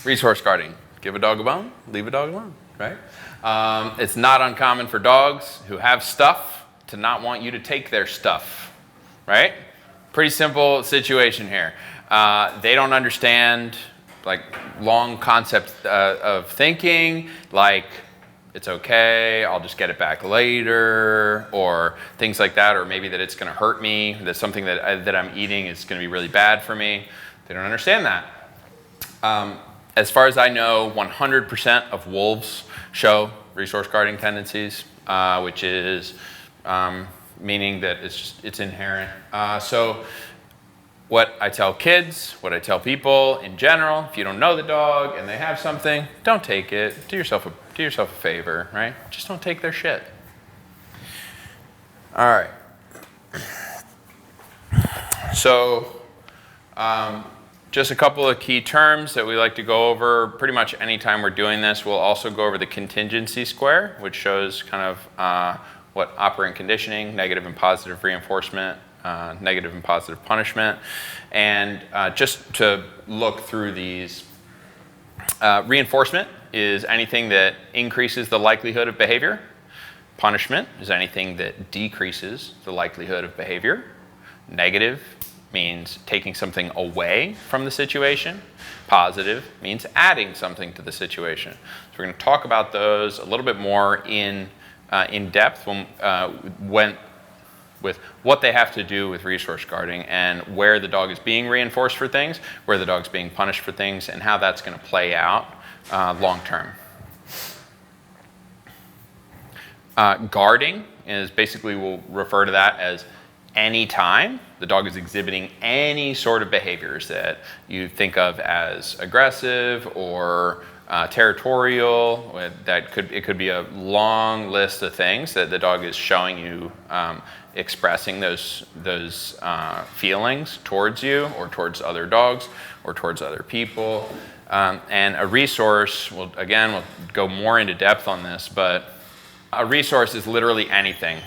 Resource guarding. Give a dog a bone, leave a dog alone, right? It's not uncommon for dogs who have stuff to not want you to take their stuff, right? Pretty simple situation here. They don't understand like long concept of thinking, like it's okay, I'll just get it back later, or things like that, or maybe that it's going to hurt me, that something that I'm eating is going to be really bad for me. They don't understand that. As far as I know, 100% of wolves show resource guarding tendencies, which is meaning that it's inherent. So what I tell kids, what I tell people in general, if you don't know the dog and they have something, don't take it. Do yourself a favor, right? Just don't take their shit. All right. So just a couple of key terms that we like to go over pretty much anytime we're doing this. We'll also go over the contingency square, which shows kind of what operant conditioning, negative and positive reinforcement, negative and positive punishment. And just to look through these, reinforcement is anything that increases the likelihood of behavior. Punishment is anything that decreases the likelihood of behavior. Negative means taking something away from the situation. Positive means adding something to the situation. So we're going to talk about those a little bit more in depth with what they have to do with resource guarding and where the dog is being reinforced for things, where the dog's being punished for things, and how that's going to play out long term. Guarding is basically, we'll refer to that as any time the dog is exhibiting any sort of behaviors that you think of as aggressive or territorial. It could be a long list of things that the dog is showing you, expressing those feelings towards you or towards other dogs or towards other people. And a resource, we'll go more into depth on this, but a resource is literally anything.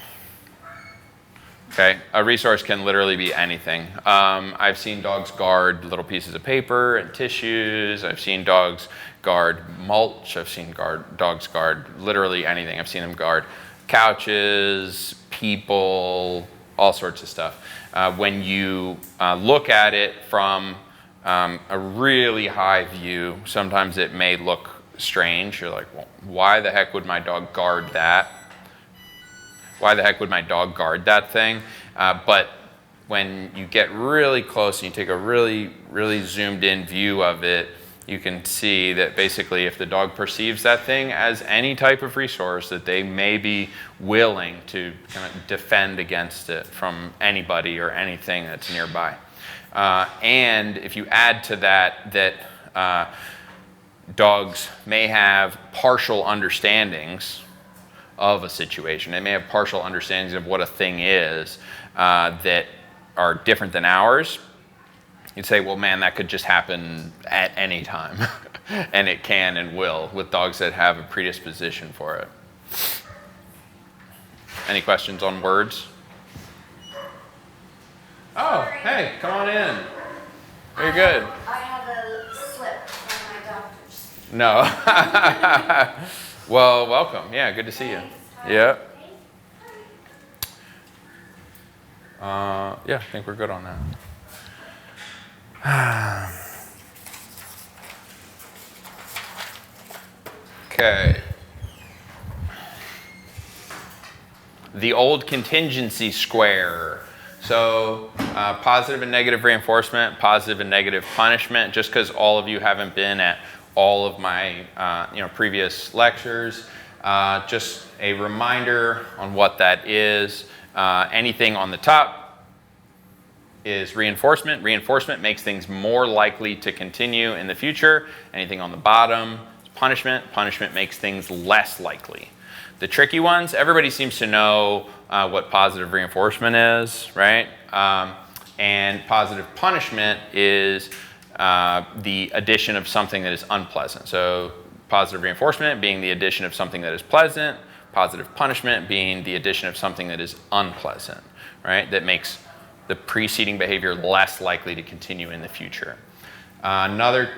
Okay, a resource can literally be anything. I've seen dogs guard little pieces of paper and tissues. I've seen dogs guard mulch. I've seen dogs guard literally anything. I've seen them guard couches, people, all sorts of stuff. When you look at it from a really high view, sometimes it may look strange. You're like, well, why the heck would my dog guard that? Why the heck would my dog guard that thing? But when you get really close and you take a really, really zoomed in view of it, you can see that basically if the dog perceives that thing as any type of resource, that they may be willing to kind of defend against it from anybody or anything that's nearby. And if you add to that dogs may have partial understandings of a situation. They may have partial understandings of what a thing is that are different than ours. You'd say, well, man, that could just happen at any time. And it can and will with dogs that have a predisposition for it. Any questions on words? Oh, hey, come on in. Very good. I have a slip from my doctor's. No. Well, welcome. Yeah, good to see you. Yeah. Yeah, I think we're good on that. Okay. The old contingency square. So positive and negative reinforcement, positive and negative punishment. Just because all of you haven't been at all of my previous lectures, just a reminder on what that is. Anything on the top is reinforcement. Reinforcement makes things more likely to continue in the future. Anything on the bottom is punishment. Punishment makes things less likely. The tricky ones, everybody seems to know what positive reinforcement is, right? And positive punishment is the addition of something that is unpleasant. So positive reinforcement being the addition of something that is pleasant, positive punishment being the addition of something that is unpleasant, right? That makes the preceding behavior less likely to continue in the future. Another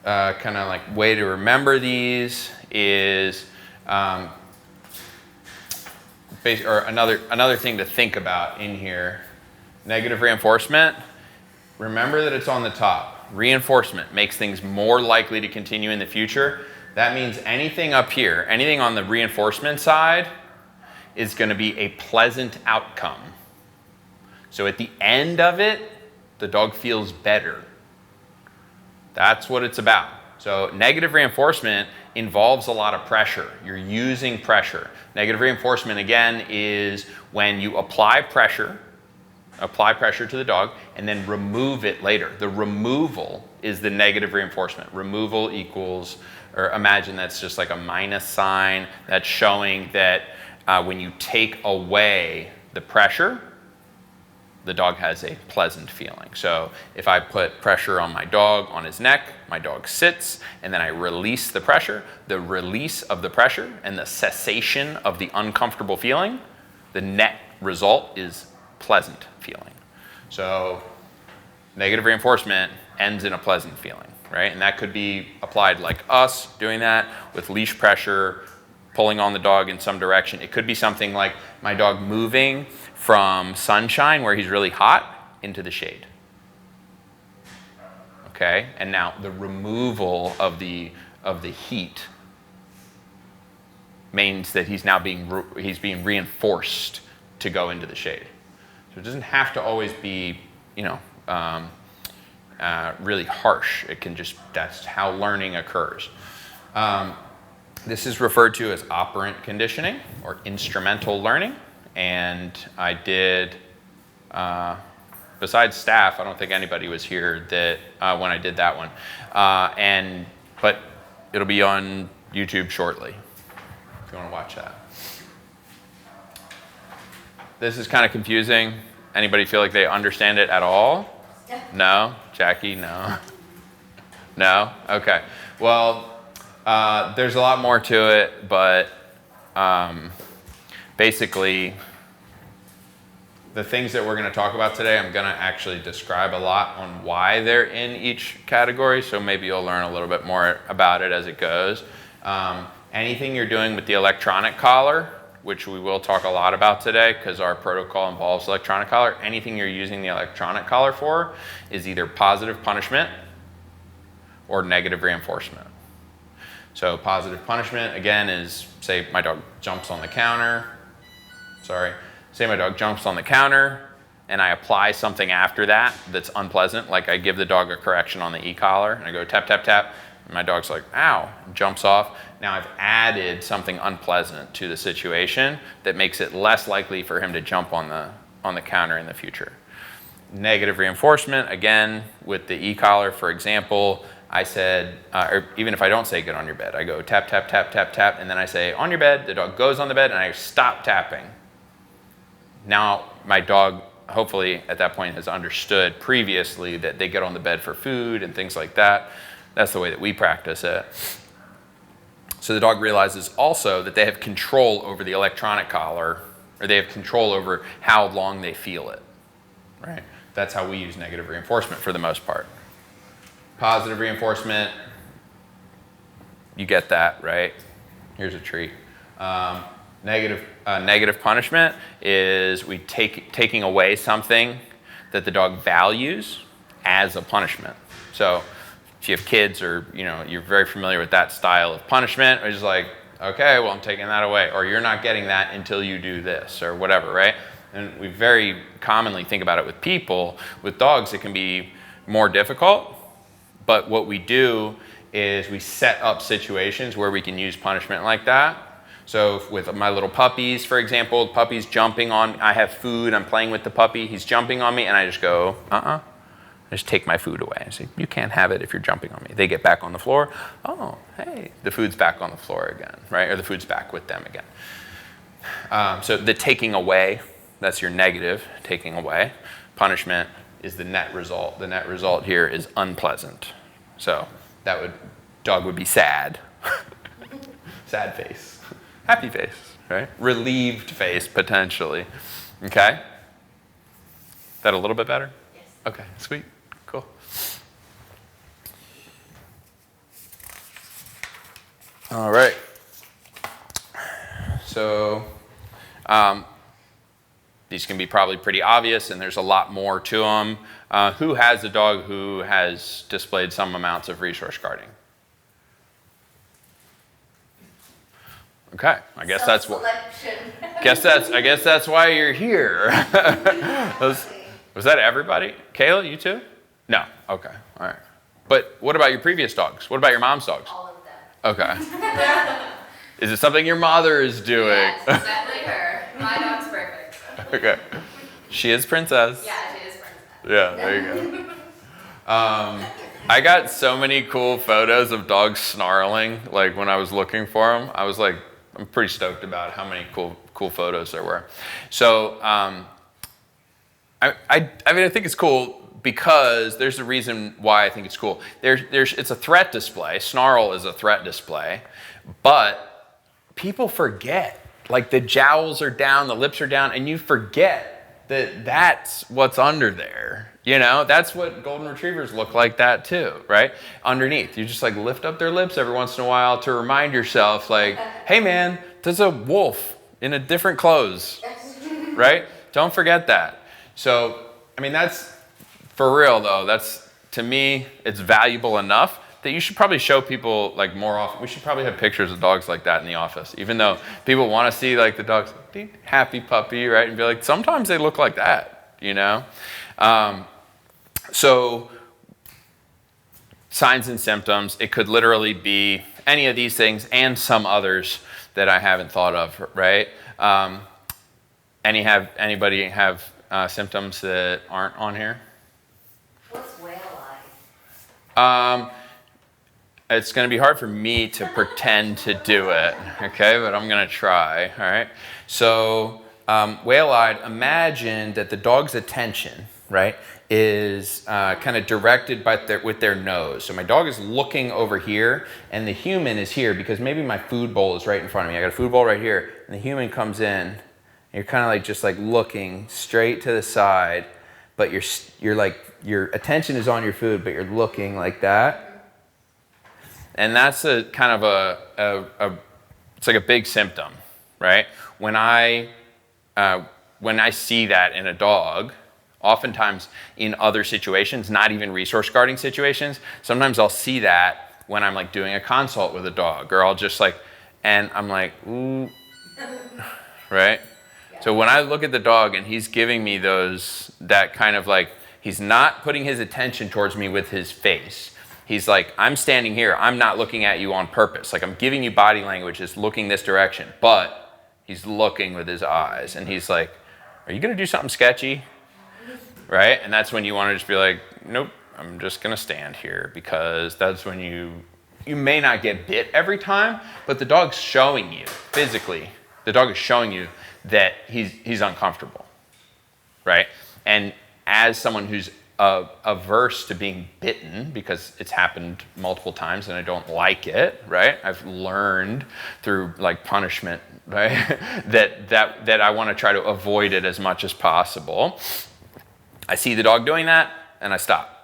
kind of like way to remember these is, or another thing to think about in here, negative reinforcement. Remember that it's on the top. Reinforcement makes things more likely to continue in the future. That means anything up here, anything on the reinforcement side is going to be a pleasant outcome. So at the end of it, the dog feels better. That's what it's about. So negative reinforcement involves a lot of pressure. You're using pressure. Negative reinforcement, again, is when you apply pressure to the dog and then remove it later. The removal is the negative reinforcement. Removal equals, or imagine that's just like a minus sign that's showing that when you take away the pressure, the dog has a pleasant feeling. So if I put pressure on my dog, on his neck, my dog sits, and then I release the pressure, the release of the pressure and the cessation of the uncomfortable feeling, the net result is pleasant feeling. So negative reinforcement ends in a pleasant feeling, right? And that could be applied like us doing that with leash pressure, pulling on the dog in some direction. It could be something like my dog moving from sunshine where he's really hot into the shade. Okay, and now the removal of the heat means that he's now being reinforced to go into the shade. So it doesn't have to always be, really harsh. It can just, that's how learning occurs. This is referred to as operant conditioning or instrumental learning. And I did, besides staff, I don't think anybody was here that when I did that one. But it'll be on YouTube shortly if you want to watch that. This is kind of confusing. Anybody feel like they understand it at all? No? Jackie, no? No? Okay. Well, there's a lot more to it, but basically, the things that we're going to talk about today, I'm going to actually describe a lot on why they're in each category, so maybe you'll learn a little bit more about it as it goes. Anything you're doing with the electronic collar, which we will talk a lot about today because our protocol involves electronic collar, anything you're using the electronic collar for is either positive punishment or negative reinforcement. So positive punishment, again, is say my dog jumps on the counter. Say my dog jumps on the counter and I apply something after that that's unpleasant, like I give the dog a correction on the e-collar and I go tap, tap, tap, and my dog's like, ow, jumps off. Now I've added something unpleasant to the situation that makes it less likely for him to jump on the counter in the future. Negative reinforcement, again, with the e-collar, for example, I said, or even if I don't say get on your bed, I go tap, tap, tap, tap, tap, and then I say on your bed, the dog goes on the bed and I stop tapping. Now my dog, hopefully at that point, has understood previously that they get on the bed for food and things like that. That's the way that we practice it. So the dog realizes also that they have control over the electronic collar, or they have control over how long they feel it, right? That's how we use negative reinforcement for the most part. Positive reinforcement, you get that, right? Here's a treat. Negative punishment is we taking away something that the dog values as a punishment. So if you have kids or you're very familiar with that style of punishment, it's just like, okay, well I'm taking that away, or you're not getting that until you do this or whatever, right? And we very commonly think about it with people. With dogs it can be more difficult, but what we do is we set up situations where we can use punishment like that. So with my little puppies, for example, the puppy's jumping on, I have food, I'm playing with the puppy, he's jumping on me, and I just go, I just take my food away. I say, you can't have it if you're jumping on me. They get back on the floor. Oh, hey, the food's back on the floor again, right? Or the food's back with them again. So the taking away, that's your negative, taking away. Punishment is the net result. The net result here is unpleasant. So dog would be sad. Sad face. Happy face, right? Relieved face, potentially. Okay? That a little bit better? Yes. Okay, sweet, cool. All right. So these can be probably pretty obvious, and there's a lot more to them. Who has a dog who has displayed some amounts of resource guarding? Okay, I guess that's what. I guess that's why you're here. Was that everybody? Kayla, you too? No. Okay. All right. But what about your previous dogs? What about your mom's dogs? All of them. Okay. Is it something your mother is doing? Yes, definitely her. My dog's perfect. Okay. She is princess. Yeah, she is princess. Yeah, there you go. I got so many cool photos of dogs snarling. Like when I was looking for them, I was like, I'm pretty stoked about how many cool photos there were. So I mean, I think it's cool because there's a reason why I think it's cool. It's a threat display. Snarl is a threat display, but people forget. Like the jowls are down, the lips are down, and you forget that that's what's under there. You know, that's what golden retrievers look like that too, right? Underneath, you just like lift up their lips every once in a while to remind yourself like, hey man, there's a wolf in a different clothes, right? Don't forget that. So, I mean, that's for real though. That's, to me, it's valuable enough that you should probably show people like more often. We should probably have pictures of dogs like that in the office, even though people want to see like the dog's happy puppy, right? And be like, sometimes they look like that, you know? So signs and symptoms, it could literally be any of these things and some others that I haven't thought of, right? Anybody have symptoms that aren't on here? What's whale-eyed? It's going to be hard for me to pretend to do it, okay? But I'm going to try, all right? So whale-eyed, imagine that the dog's attention, right, is kind of directed with their nose. So my dog is looking over here, and the human is here because maybe my food bowl is right in front of me. I got a food bowl right here, and the human comes in, and you're kind of like just like looking straight to the side, but you're like your attention is on your food, but you're looking like that. And that's a kind of it's like a big symptom, right? When I see that in a dog, oftentimes in other situations, not even resource guarding situations, sometimes I'll see that when I'm like doing a consult with a dog, or I'll just like, and I'm like, ooh, right? Yeah. So when I look at the dog and he's giving me that kind of like, he's not putting his attention towards me with his face. He's like, I'm standing here. I'm not looking at you on purpose. Like I'm giving you body language, is looking this direction, but he's looking with his eyes. And he's like, are you going to do something sketchy? Right? And that's when you want to just be like, nope, I'm just going to stand here, because that's when you may not get bit every time, but the dog's showing you physically, the dog is showing you that he's uncomfortable, right? And as someone who's averse to being bitten, because it's happened multiple times and I don't like it, right? I've learned through like punishment, right? that I want to try to avoid it as much as possible. I see the dog doing that and I stop.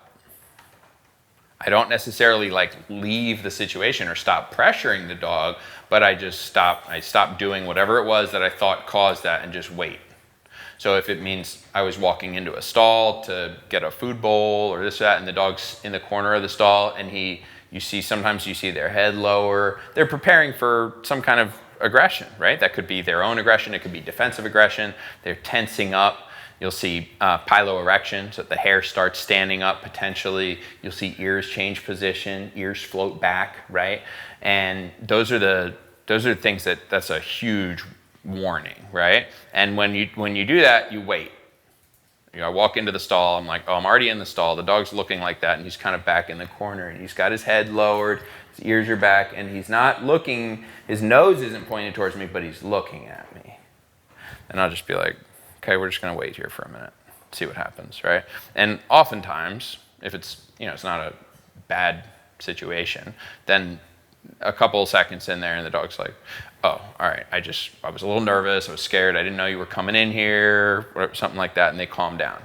I don't necessarily like leave the situation or stop pressuring the dog, but I just stop. I stop doing whatever it was that I thought caused that and just wait. So if it means I was walking into a stall to get a food bowl or this or that, and the dog's in the corner of the stall, and sometimes you see their head lower, they're preparing for some kind of aggression, right? That could be their own aggression, it could be defensive aggression, they're tensing up. You'll see piloerection, so that the hair starts standing up potentially. You'll see ears change position, ears float back, right? And those are the things that's a huge warning, right? And when you do that, you wait. I walk into the stall, I'm like, oh, I'm already in the stall. The dog's looking like that, and he's kind of back in the corner, and he's got his head lowered, his ears are back, and he's not looking, his nose isn't pointed towards me, but he's looking at me. And I'll just be like, okay, we're just gonna wait here for a minute, see what happens, right? And oftentimes, if it's not a bad situation, then a couple seconds in there and the dog's like, oh, all right, I was a little nervous, I was scared, I didn't know you were coming in here, or something like that, and they calm down.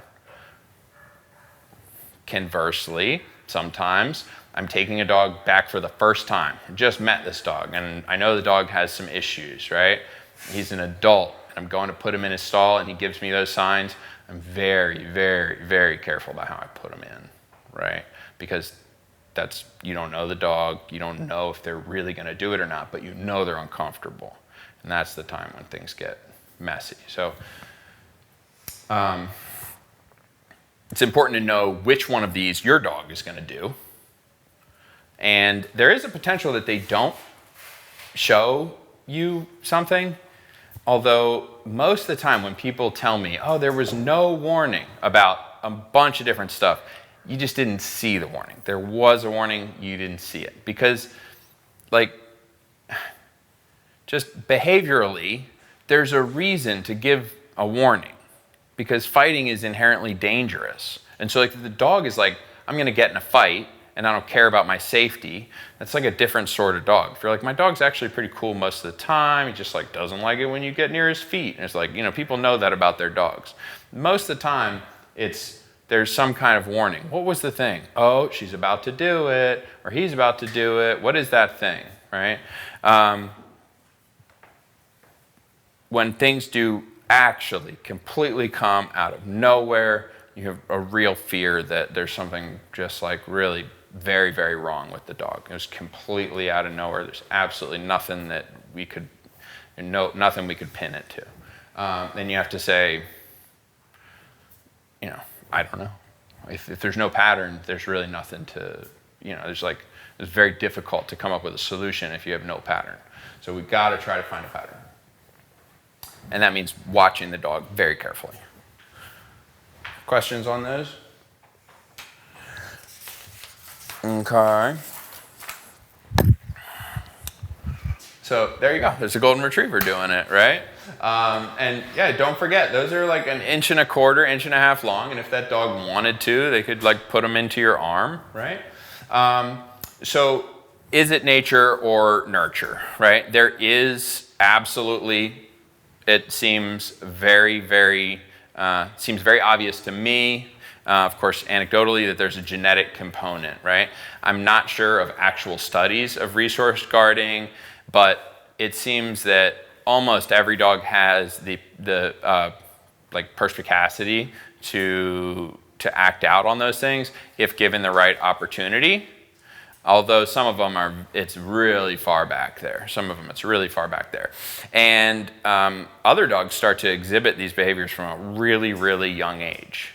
Conversely, sometimes I'm taking a dog back for the first time. I just met this dog, and I know the dog has some issues, right? He's an adult, and I'm going to put him in his stall, and he gives me those signs. I'm very, very, very careful about how I put him in, right? Because you don't know the dog, you don't know if they're really going to do it or not, but you know they're uncomfortable. And that's the time when things get messy. So it's important to know which one of these your dog is going to do. And there is a potential that they don't show you something, although most of the time when people tell me, oh, there was no warning about a bunch of different stuff, you just didn't see the warning. There was a warning, you didn't see it. Because, like, just behaviorally, there's a reason to give a warning, because fighting is inherently dangerous. And so, like, if the dog is like, I'm going to get in a fight, and I don't care about my safety, that's like a different sort of dog. If you're like, my dog's actually pretty cool most of the time, he just like doesn't like it when you get near his feet. And it's like, people know that about their dogs. Most of the time, there's some kind of warning. What was the thing? Oh, she's about to do it, or he's about to do it. What is that thing, right? When things do actually completely come out of nowhere, you have a real fear that there's something just like really very, very wrong with the dog. It was completely out of nowhere. There's absolutely nothing that nothing we could pin it to. Then you have to say, I don't know. If there's no pattern, there's really nothing to, it's very difficult to come up with a solution if you have no pattern. So we've got to try to find a pattern. And that means watching the dog very carefully. Questions on those? Okay. So there you go. There's a golden retriever doing it, right? And yeah, don't forget, those are like 1.25 inches, 1.5 inches long. And if that dog wanted to, they could like put them into your arm, right? So is it nature or nurture, right? There is absolutely, it seems very, very obvious to me, of course, anecdotally, that there's a genetic component, right? I'm not sure of actual studies of resource guarding, but it seems that almost every dog has the perspicacity to act out on those things if given the right opportunity. Although some of them it's really far back there. Some of them it's really far back there. And other dogs start to exhibit these behaviors from a really, really young age,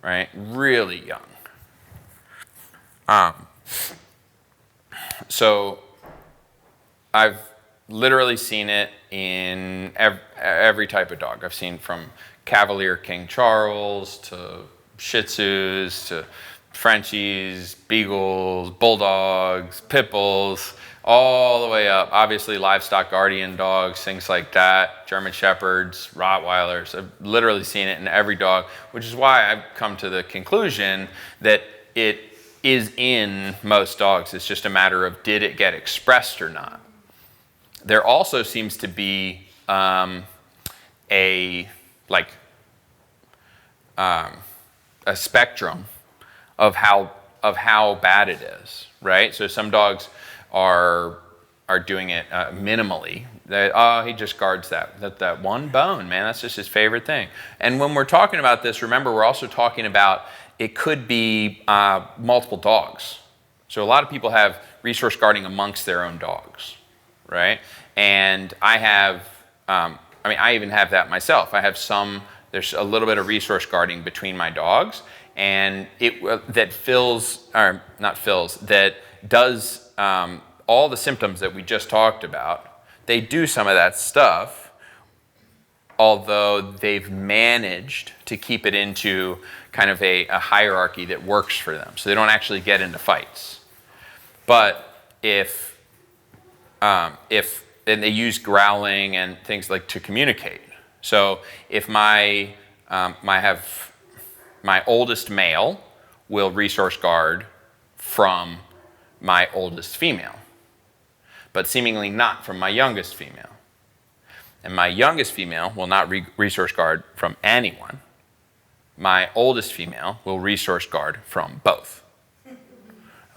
right? Really young. So I've literally seen it in every type of dog. I've seen from Cavalier King Charles to Shih Tzus to Frenchies, Beagles, Bulldogs, Pit Bulls, all the way up. Obviously, livestock guardian dogs, things like that, German Shepherds, Rottweilers. I've literally seen it in every dog, which is why I've come to the conclusion that it is in most dogs. It's just a matter of did it get expressed or not. There also seems to be a spectrum of how bad it is, right? So some dogs are doing it minimally. He just guards that one bone, man. That's just his favorite thing. And when we're talking about this, remember we're also talking about it could be multiple dogs. So a lot of people have resource guarding amongst their own dogs, right? And I even have that myself. There's a little bit of resource guarding between my dogs, and that does all the symptoms that we just talked about. They do some of that stuff, although they've managed to keep it into kind of a hierarchy that works for them. So they don't actually get into fights. But and they use growling and things like to communicate. So if my oldest male will resource guard from my oldest female, but seemingly not from my youngest female. And my youngest female will not resource guard from anyone. My oldest female will resource guard from both.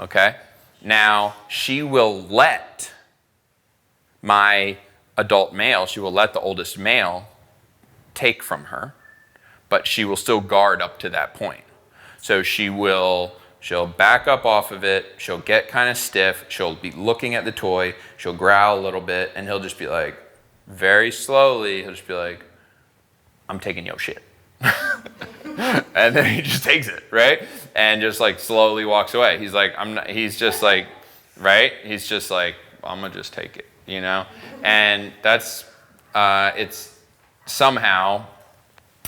Okay? Now, she will let my adult male, she will let the oldest male take from her, but she will still guard up to that point. So she'll back up off of it, she'll get kind of stiff, she'll be looking at the toy, she'll growl a little bit, and he'll just be like, very slowly, he'll just be like, I'm taking your shit. And then he just takes it, right? And just like slowly walks away. He's like, he's just like, right? He's just like, I'm gonna just take it, you know? And that's, it's somehow,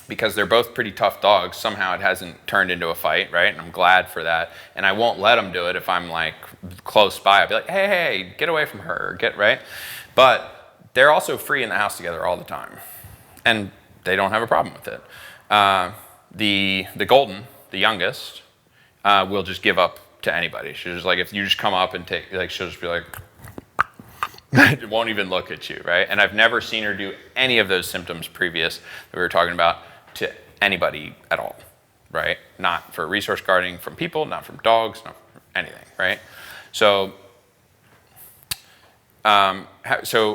because they're both pretty tough dogs, somehow it hasn't turned into a fight, right? And I'm glad for that. And I won't let them do it if I'm like close by. I'll be like, hey, get away from her, right? But they're also free in the house together all the time. And they don't have a problem with it. The golden, the youngest, will just give up to anybody. She's just like, if you just come up and take, like, she'll just be like, it won't even look at you, right? And I've never seen her do any of those symptoms previous that we were talking about to anybody at all, right? Not for resource guarding from people, not from dogs, not from anything, right? So, all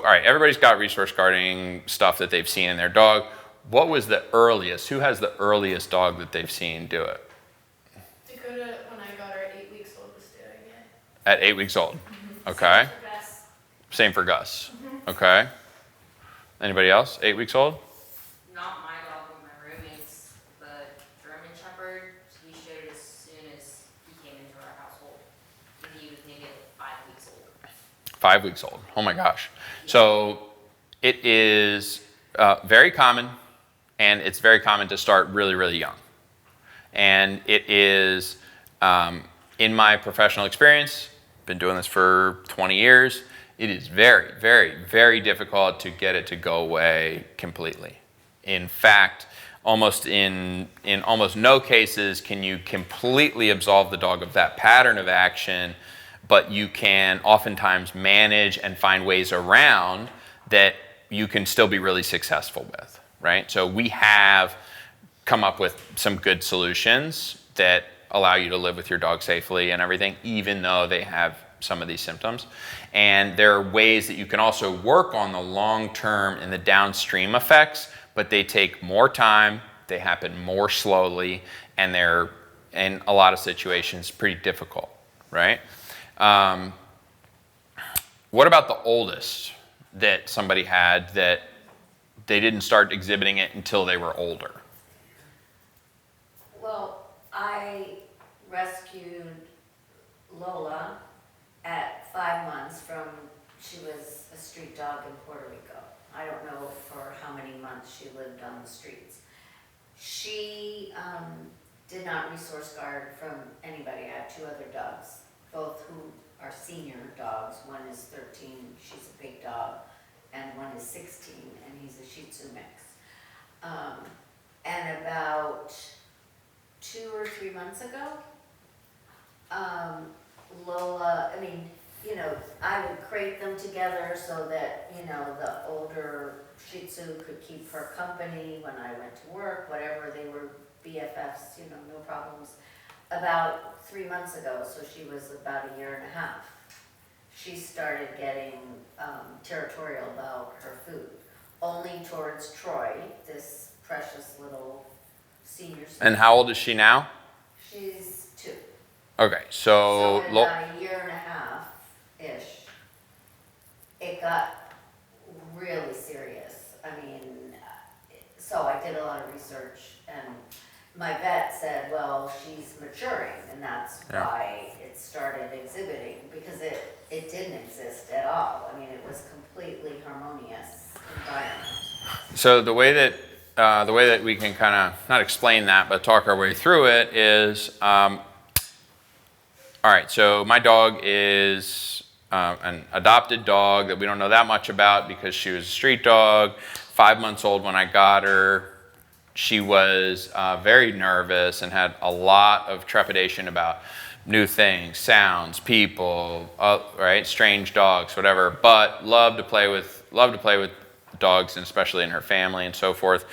right, everybody's got resource guarding stuff that they've seen in their dog. What was the earliest? Who has the earliest dog that they've seen do it? Dakota, when I got her at 8 weeks old, was doing it. At 8 weeks old. Okay. Same for Gus. Okay. Anybody else? 8 weeks old? Not my dog, but my roommate's, the German Shepherd. He showed it as soon as he came into our household. And he was maybe like 5 weeks old. 5 weeks old. Oh my gosh. So it is very common, and it's very common to start really, really young. And it is, in my professional experience, been doing this for 20 years, it is very, very, very difficult to get it to go away completely. In fact, in almost no cases can you completely absolve the dog of that pattern of action, but you can oftentimes manage and find ways around that you can still be really successful with, right? So we have come up with some good solutions that allow you to live with your dog safely and everything, even though they have some of these symptoms. And there are ways that you can also work on the long-term and the downstream effects, but they take more time, they happen more slowly, and they're, in a lot of situations, pretty difficult, right? What about the oldest that somebody had that they didn't start exhibiting it until they were older? Well, I rescued Lola at 5 months from, she was a street dog in Puerto Rico. I don't know for how many months she lived on the streets. She did not resource guard from anybody. I have 2 other dogs, both who are senior dogs. One is 13, she's a big dog, and one is 16, and he's a Shih Tzu mix. And about 2 or 3 months ago, Lola, I mean, you know, I would crate them together so that, you know, the older Shih Tzu could keep her company when I went to work, whatever, they were BFFs, you know, no problems. About 3 months ago, so she was about 1.5 years, she started getting territorial about her food, only towards Troy, this precious little senior. And how old is she now? She's 2. Okay, So in about 1.5 years-ish, it got really serious. I mean, so I did a lot of research, and my vet said, well, she's maturing, and that's why it started exhibiting, because it didn't exist at all. I mean, it was completely harmonious environment. So the way that we can kind of, not explain that, but talk our way through it is, all right, so my dog is an adopted dog that we don't know that much about because she was a street dog, 5 months old when I got her. She was very nervous and had a lot of trepidation about new things, sounds, people, right, strange dogs, whatever, but loved to play with dogs, and especially in her family and so forth.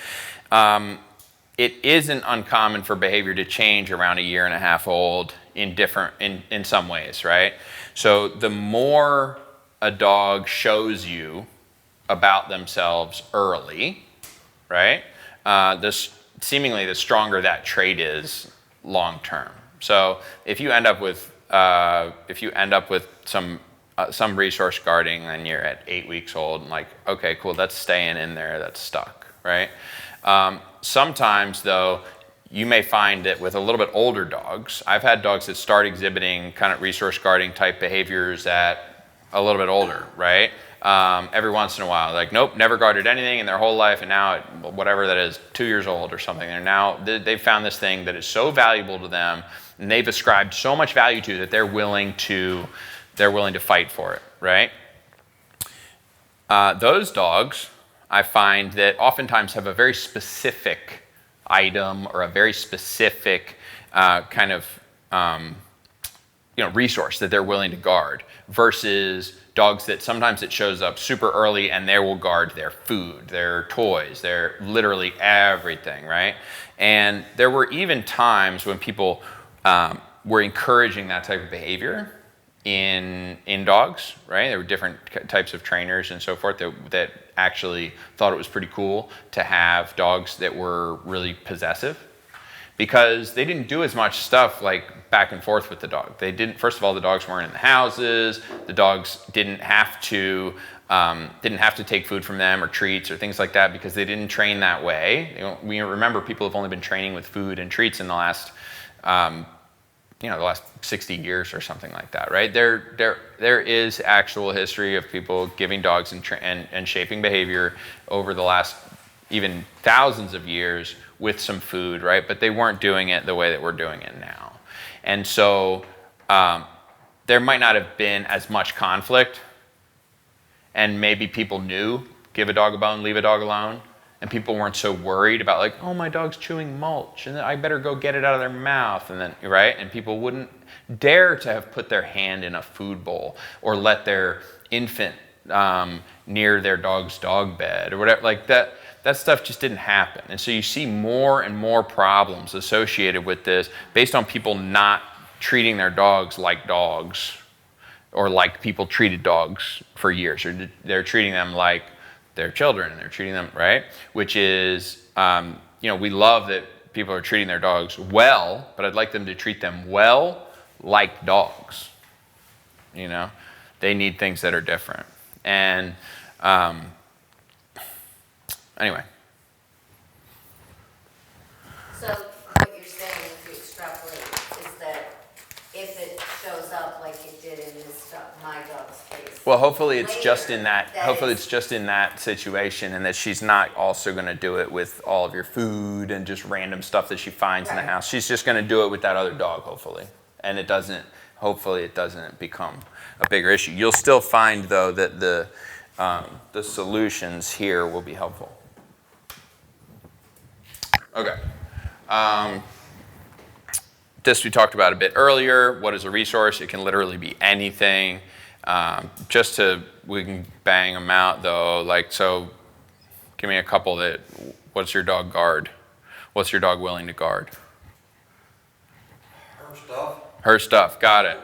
it isn't uncommon for behavior to change around a year and a half old in some ways, right? So the more a dog shows you about themselves early, right? Seemingly the stronger that trait is long term. So if you end up with some resource guarding, then you're at 8 weeks old, and like, okay, cool, that's staying in there, that's stuck, right? Sometimes though, you may find that with a little bit older dogs, I've had dogs that start exhibiting kind of resource guarding type behaviors at a little bit older, right? Every once in a while, like, nope, never guarded anything in their whole life, and now, whatever that is, 2 years old or something, they've found this thing that is so valuable to them, and they've ascribed so much value to that they're willing to fight for it, right? Those dogs, I find that oftentimes have a very specific item or a very specific kind of resource that they're willing to guard, versus dogs that sometimes it shows up super early and they will guard their food, their toys, their literally everything, right? And there were even times when people were encouraging that type of behavior in dogs, right? There were different types of trainers and so forth that actually thought it was pretty cool to have dogs that were really possessive, because they didn't do as much stuff like back and forth with the dog. They didn't. First of all, the dogs weren't in the houses. The dogs didn't have to take food from them or treats or things like that, because they didn't train that way. We remember people have only been training with food and treats in the last the last 60 years or something like that, right? There is actual history of people giving dogs and shaping behavior over the last even thousands of years with some food, right? But they weren't doing it the way that we're doing it now. And so there might not have been as much conflict, and maybe people knew, give a dog a bone, leave a dog alone. And people weren't so worried about, like, oh, my dog's chewing mulch, and I better go get it out of their mouth, and then, right? And people wouldn't dare to have put their hand in a food bowl or let their infant near their dog's dog bed or whatever. Like that stuff just didn't happen. And so you see more and more problems associated with this based on people not treating their dogs like dogs, or like people treated dogs for years, or they're treating them like their children, and they're treating them right, which is, we love that people are treating their dogs well, but I'd like them to treat them well like dogs. They need things that are different. And anyway. So what you're saying, if you extrapolate, is that if it shows up like it did in my dog's case. Well, hopefully it's just in that. That Hopefully is- it's just in that situation, and that she's not also going to do it with all of your food and just random stuff that she finds in the Right. house. She's just going to do it with that other dog, hopefully, and hopefully it doesn't become a bigger issue. You'll still find though that the solutions here will be helpful. Okay. This we talked about a bit earlier. What is a resource? It can literally be anything. We can bang them out though. Like, so give me a couple what's your dog guard? What's your dog willing to guard? Her stuff. Her stuff, got it.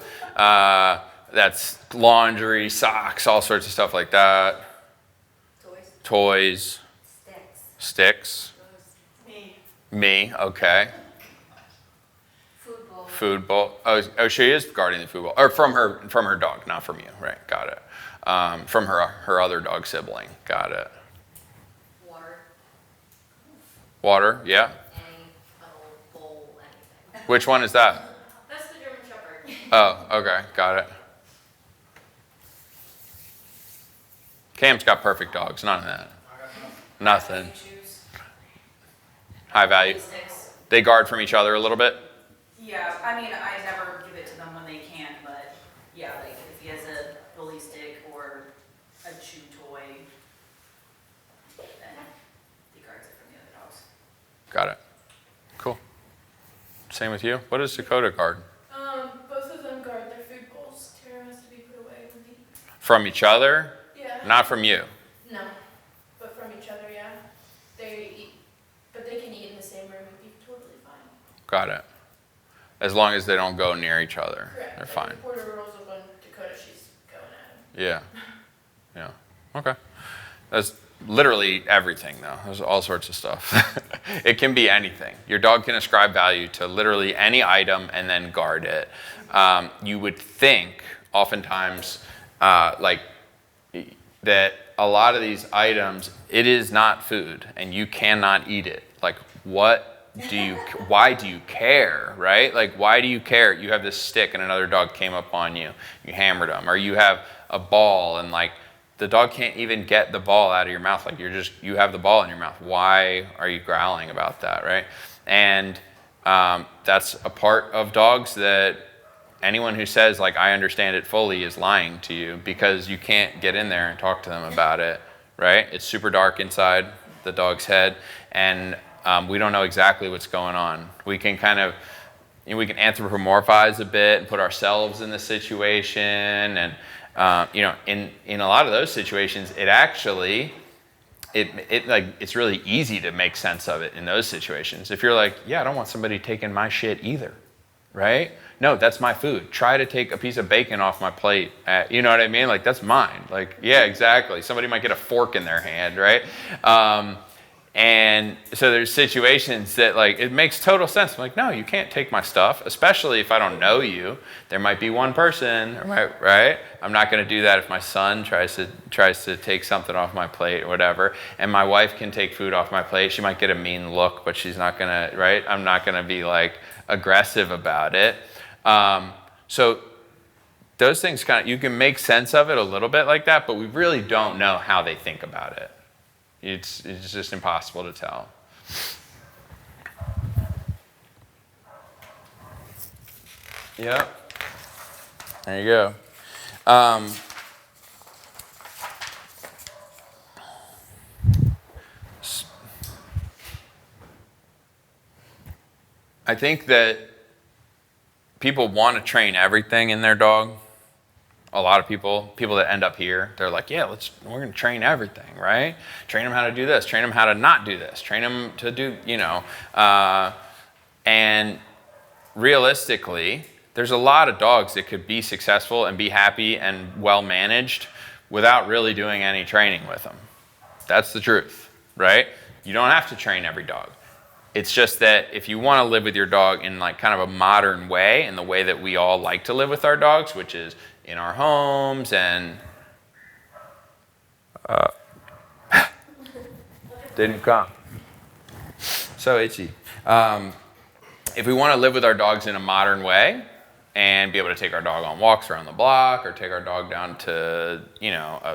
That's laundry, socks, all sorts of stuff like that. Toys, sticks. Me, okay. Food bowl. Oh, she is guarding the food bowl, or from her dog, not from you, right? Got it. From her other dog sibling, got it. Water, yeah. Any puddle, bowl, anything. Which one is that? That's the German Shepherd. Oh, okay, got it. Cam's got perfect dogs, none of that. Nothing. High value. Sticks. They guard from each other a little bit. Yeah, I mean, I never give it to them when they can, but yeah, like if he has a bully stick or a chew toy, then he guards it from the other dogs. Got it. Cool. Same with you. What does Dakota guard? Both of them guard their food bowls. Tara has to be put away when they. From each other? Yeah. Not from you. No, but from each other, yeah. They eat, but they can eat in the same room Got it. As long as they don't go near each other, Correct. they're Like, fine. the Porter rolls up on Dakota, she's going at him. Yeah. Yeah. Okay. That's literally everything, though. There's all sorts of stuff. It can be anything. Your dog can ascribe value to literally any item and then guard it. You would think, oftentimes, like that a lot of these items, it is not food, and you cannot eat it. Like, why do you care, right? Like, why do you care? You have this stick and another dog came up on you, you hammered them, or you have a ball and like the dog can't even get the ball out of your mouth. Like you have the ball in your mouth. Why are you growling about that, right? And that's a part of dogs that anyone who says like, I understand it fully is lying to you, because you can't get in there and talk to them about it, right? It's super dark inside the dog's head, and we don't know exactly what's going on. We can kind of, we can anthropomorphize a bit and put ourselves in the situation, and in a lot of those situations, it actually, it's really easy to make sense of it in those situations. If you're like, yeah, I don't want somebody taking my shit either, right? No, that's my food. Try to take a piece of bacon off my plate. You know what I mean? Like, that's mine. Like, yeah, exactly. Somebody might get a fork in their hand, right? And so there's situations that like, it makes total sense. I'm like, no, you can't take my stuff, especially if I don't know you. There might be one person, right? I'm not going to do that if my son tries to take something off my plate or whatever. And my wife can take food off my plate. She might get a mean look, but she's not going to, right? I'm not going to be like aggressive about it. So those things you can make sense of it a little bit like that, but we really don't know how they think about it. It's just impossible to tell. Yeah. There you go. I think that people want to train everything in their dog. A lot of people that end up here, they're like, yeah, we're going to train everything, right? Train them how to do this, train them how to not do this, train them to do, and realistically, there's a lot of dogs that could be successful and be happy and well managed without really doing any training with them. That's the truth, right? You don't have to train every dog. It's just that if you want to live with your dog in like kind of a modern way, in the way that we all like to live with our dogs, which is in our homes and didn't come. So itchy. If we want to live with our dogs in a modern way and be able to take our dog on walks around the block or take our dog down to,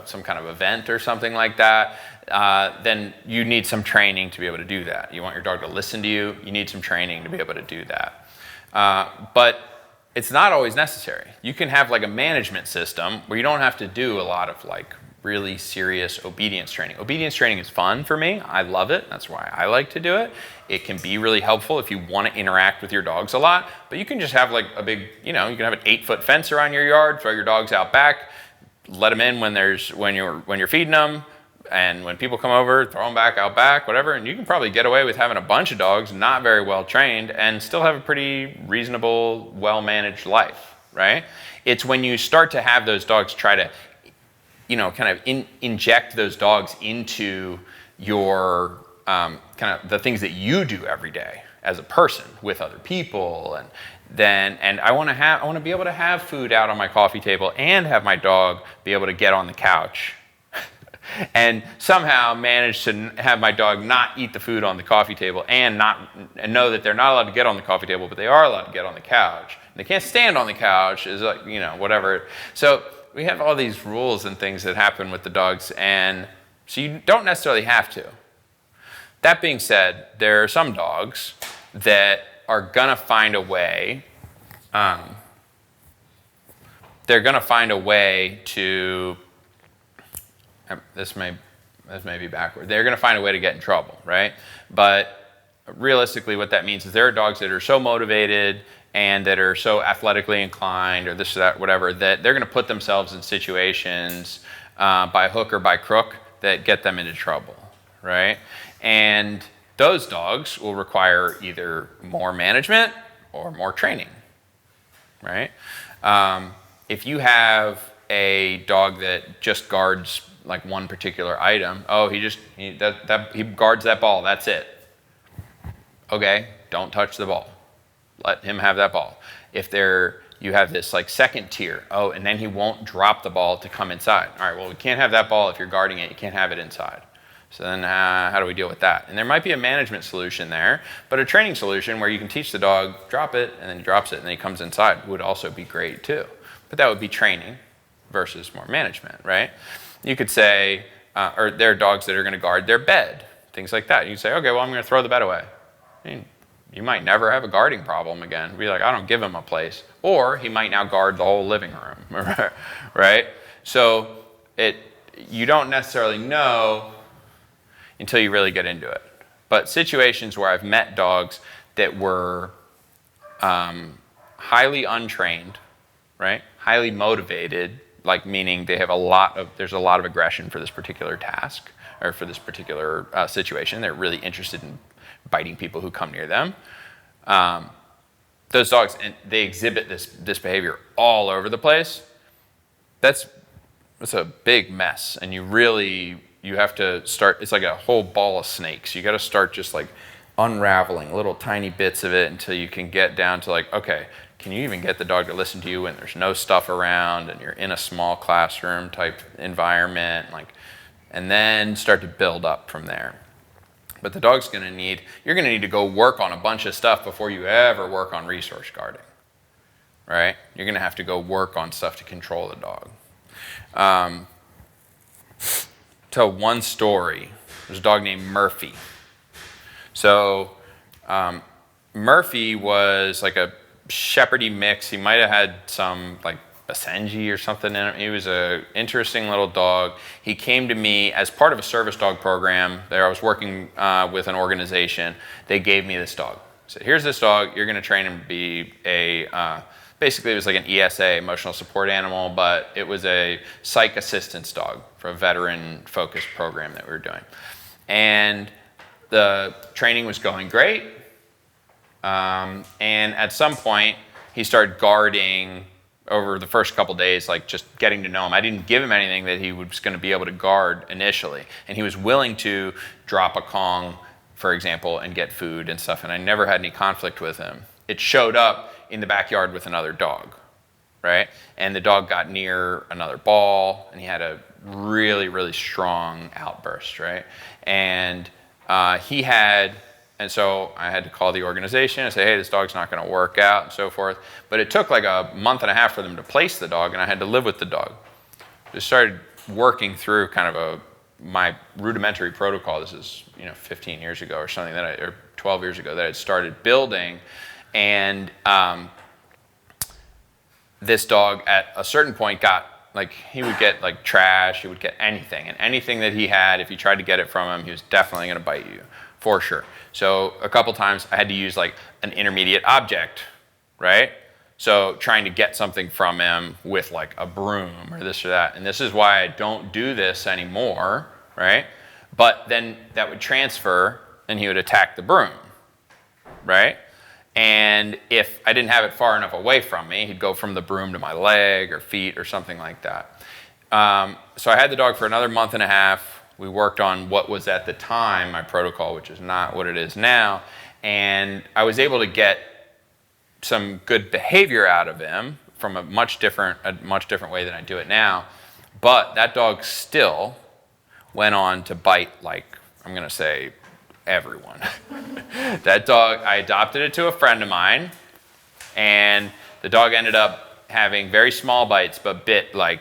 some kind of event or something like that, then you need some training to be able to do that. You want your dog to listen to you, you need some training to be able to do that. But it's not always necessary. You can have like a management system where you don't have to do a lot of like really serious obedience training. Obedience training is fun for me. I love it. That's why I like to do it. It can be really helpful if you want to interact with your dogs a lot, but you can just have like a big, you can have an 8-foot fence around your yard, throw your dogs out back, let them in when you're feeding them, and when people come over, throw them back out back, whatever, and you can probably get away with having a bunch of dogs not very well trained and still have a pretty reasonable, well-managed life, right? It's when you start to have those dogs try to, inject those dogs into your kind of the things that you do every day as a person with other people, and I want to be able to have food out on my coffee table and have my dog be able to get on the couch and somehow manage to have my dog not eat the food on the coffee table and know that they're not allowed to get on the coffee table, but they are allowed to get on the couch. And they can't stand on the couch, is like, whatever. So we have all these rules and things that happen with the dogs, and so you don't necessarily have to. That being said, there are some dogs that are gonna find a way, to, this may be backward. They're going to find a way to get in trouble, right? But realistically, what that means is there are dogs that are so motivated and that are so athletically inclined or this or that, whatever, that they're going to put themselves in situations by hook or by crook that get them into trouble, right? And those dogs will require either more management or more training, right? If you have a dog that just guards like one particular item, oh, he guards that ball, that's it. Okay, don't touch the ball. Let him have that ball. If you have this like second tier, oh, and then he won't drop the ball to come inside. All right, well, we can't have that ball if you're guarding it. You can't have it inside. So then how do we deal with that? And there might be a management solution there, but a training solution where you can teach the dog, drop it, and then he drops it, and then he comes inside would also be great too. But that would be training versus more management, right? You could say, or there are dogs that are going to guard their bed, things like that. You can say, okay, well, I'm going to throw the bed away. I mean, you might never have a guarding problem again. Be like, I don't give him a place. Or he might now guard the whole living room, right? So you don't necessarily know until you really get into it. But situations where I've met dogs that were highly untrained, right? Highly motivated, like meaning there's a lot of aggression for this particular task or for this particular situation. They're really interested in biting people who come near them. Those dogs, and they exhibit this behavior all over the place. That's a big mess, and you have to start. It's like a whole ball of snakes. You got to start just like unraveling little tiny bits of it until you can get down to like, okay, can you even get the dog to listen to you when there's no stuff around and you're in a small classroom type environment, and then start to build up from there. But the dog's you're going to need to go work on a bunch of stuff before you ever work on resource guarding, right? You're going to have to go work on stuff to control the dog. Tell one story. There's a dog named Murphy. So Murphy was like a shepherdy mix. He might have had some like Basenji or something in him. He was an interesting little dog. He came to me as part of a service dog program. There I was working with an organization. They gave me this dog. Said, here's this dog. You're going to train him to be basically it was like an ESA, emotional support animal, but it was a psych assistance dog for a veteran-focused program that we were doing. And the training was going great. And at some point, he started guarding over the first couple days, like just getting to know him. I didn't give him anything that he was going to be able to guard initially. And he was willing to drop a Kong, for example, and get food and stuff. And I never had any conflict with him. It showed up in the backyard with another dog, right? And the dog got near another ball, and he had a really, really strong outburst, right? And and so I had to call the organization and say, hey, this dog's not going to work out and so forth. But it took like a month and a half for them to place the dog, and I had to live with the dog. Just started working through kind of my rudimentary protocol. This is 15 years ago or something or 12 years ago that I started building. And this dog at a certain point he would get like trash, he would get anything. And anything that he had, if you tried to get it from him, he was definitely going to bite you, for sure. So a couple times I had to use like an intermediate object, right? So trying to get something from him with like a broom or this or that. And this is why I don't do this anymore, right? But then that would transfer and he would attack the broom, right? And if I didn't have it far enough away from me, he'd go from the broom to my leg or feet or something like that. So I had the dog for another month and a half. We worked on what was at the time my protocol, which is not what it is now. And I was able to get some good behavior out of him from a much different way than I do it now. But that dog still went on to bite, like, I'm going to say, everyone. That dog, I adopted it to a friend of mine, and the dog ended up having very small bites, but bit like,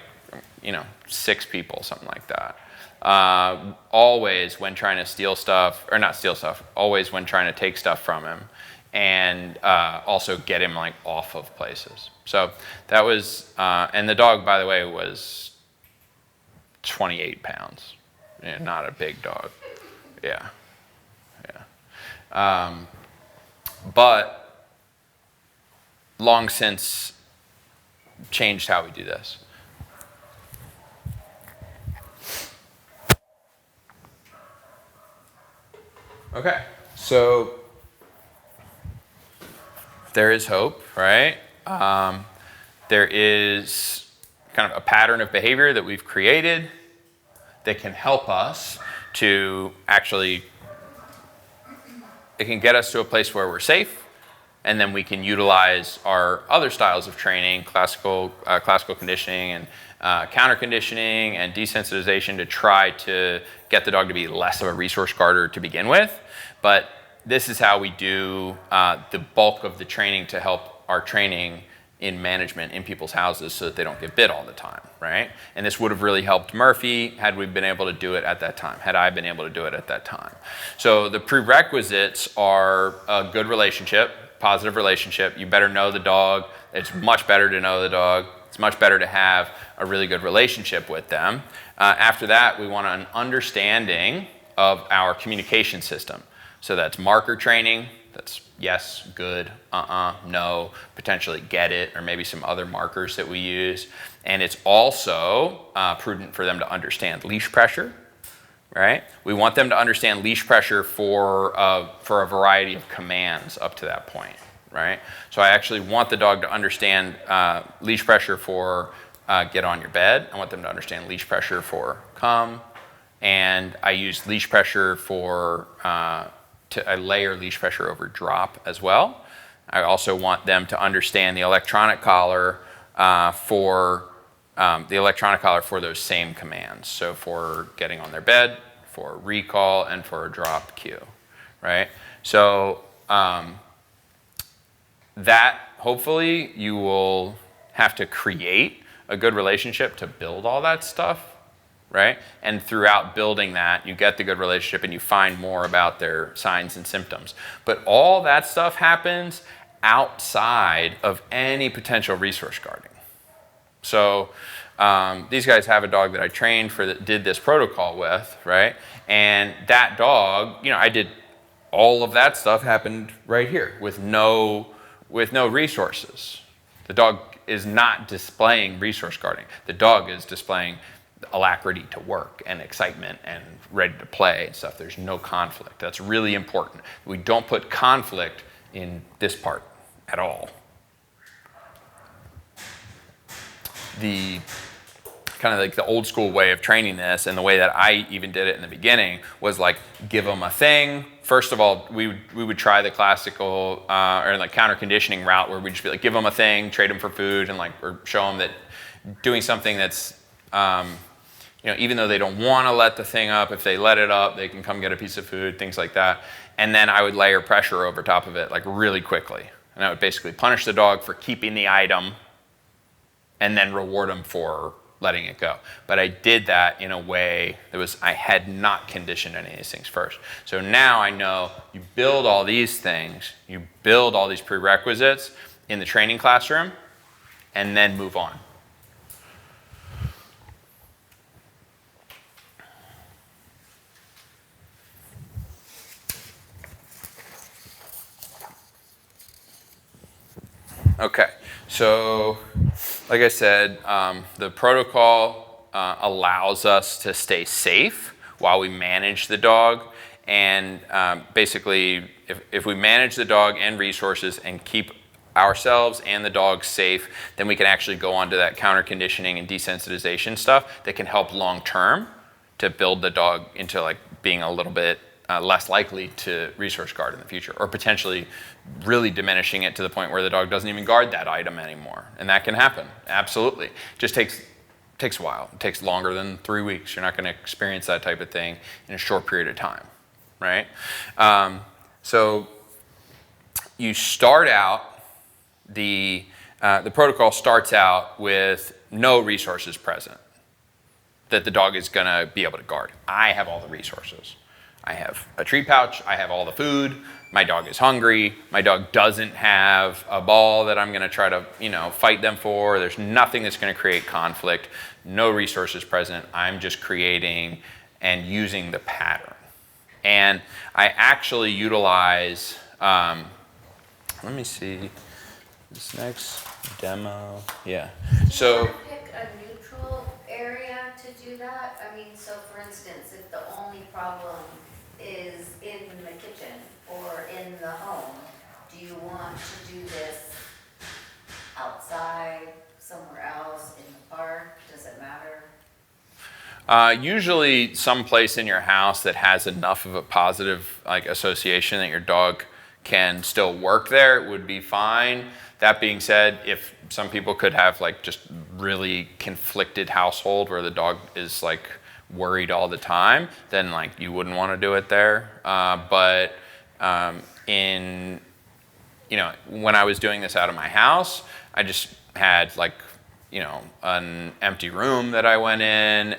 6 people, something like that. Always when trying to steal stuff, or not steal stuff, always when trying to take stuff from him, and also get him like off of places. So that was, and the dog, by the way, was 28 pounds. Not a big dog. Yeah. But long since changed how we do this. Okay, So there is hope, right? There is kind of a pattern of behavior that we've created that can help us to actually, it can get us to a place where we're safe, and then we can utilize our other styles of training, classical conditioning and counter conditioning and desensitization to try to get the dog to be less of a resource guarder to begin with. But this is how we do the bulk of the training to help our training in management in people's houses so that they don't get bit all the time, right? And this would have really helped Murphy had we been able to do it at that time, had I been able to do it at that time. So the prerequisites are a good relationship, positive relationship. You better know the dog. It's much better to know the dog. It's much better to have a really good relationship with them. After that, we want an understanding of our communication system. So that's marker training. That's yes, good, no, potentially get it, or maybe some other markers that we use. And it's also prudent for them to understand leash pressure, right? We want them to understand leash pressure for a variety of commands up to that point, right? So I actually want the dog to understand leash pressure for get on your bed. I want them to understand leash pressure for come. And I use leash pressure for I layer leash pressure over drop as well. I also want them to understand the electronic collar for those same commands. So for getting on their bed, for recall, and for a drop cue, right? So that hopefully you will have to create a good relationship to build all that stuff. Right? And throughout building that, you get the good relationship and you find more about their signs and symptoms. But all that stuff happens outside of any potential resource guarding. So these guys have a dog that I trained for that did this protocol with, right? And that dog, I did all of that stuff happened right here with no resources. The dog is not displaying resource guarding. The dog is displaying alacrity to work and excitement and ready to play and stuff. There's no conflict. That's really important. We don't put conflict in this part at all. The kind of like the old school way of training this, and the way that I even did it in the beginning, was like give them a thing. First of all, we would try the classical or like counter conditioning route, where we'd just be like give them a thing, trade them for food, and or show them that doing something that's even though they don't want to let the thing up, if they let it up, they can come get a piece of food, things like that. And then I would layer pressure over top of it, like really quickly. And I would basically punish the dog for keeping the item and then reward them for letting it go. But I did that in a way that I had not conditioned any of these things first. So now I know you build all these things, you build all these prerequisites in the training classroom, and then move on. Okay, so like I said, the protocol allows us to stay safe while we manage the dog. And basically, if we manage the dog and resources and keep ourselves and the dog safe, then we can actually go on to that counter conditioning and desensitization stuff that can help long term to build the dog into like being a little bit less likely to resource guard in the future, or potentially really diminishing it to the point where the dog doesn't even guard that item anymore. And that can happen, absolutely. It just takes a while. It takes longer than 3 weeks. You're not going to experience that type of thing in a short period of time, right? So you start out, the protocol starts out with no resources present that the dog is going to be able to guard. I have all the resources. I have a treat pouch, I have all the food, my dog is hungry, my dog doesn't have a ball that I'm gonna try to, fight them for. There's nothing that's gonna create conflict, no resources present. I'm just creating and using the pattern. And I actually utilize, let me see, this next demo, yeah. So, Pick a neutral area to do that. I mean, so for instance, if the only problem is in the kitchen, or in the home? Do you want to do this outside, somewhere else, in the park? Does it matter? Usually someplace in your house that has enough of a positive association that your dog can still work there would be fine. That being said, if some people could have just really conflicted household where the dog is worried all the time, then you wouldn't want to do it there. But when I was doing this out of my house, I just had an empty room that I went in,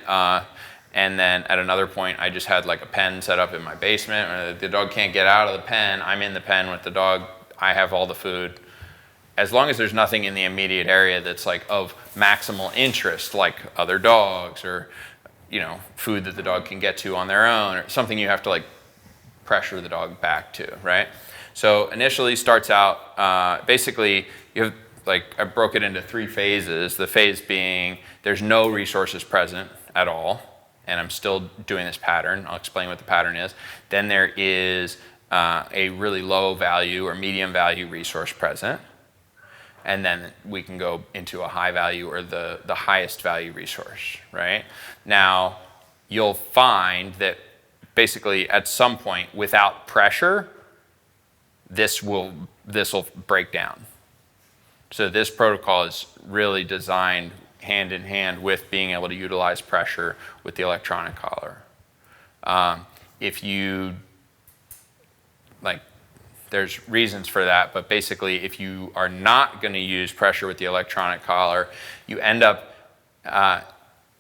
and then at another point I just had a pen set up in my basement. The dog can't get out of the pen, I'm in the pen with the dog, I have all the food. As long as there's nothing in the immediate area that's of maximal interest, like other dogs or food that the dog can get to on their own, or something you have to pressure the dog back to, right? So initially starts out, basically you have I broke it into 3 phases. The phase being there's no resources present at all, and I'm still doing this pattern. I'll explain what the pattern is. Then there is a really low value or medium value resource present, and then we can go into a high value or the highest value resource, right? Now, you'll find that basically at some point without pressure, this will break down. So this protocol is really designed hand in hand with being able to utilize pressure with the electronic collar. If you, there's reasons for that, but basically if you are not going to use pressure with the electronic collar, you end up,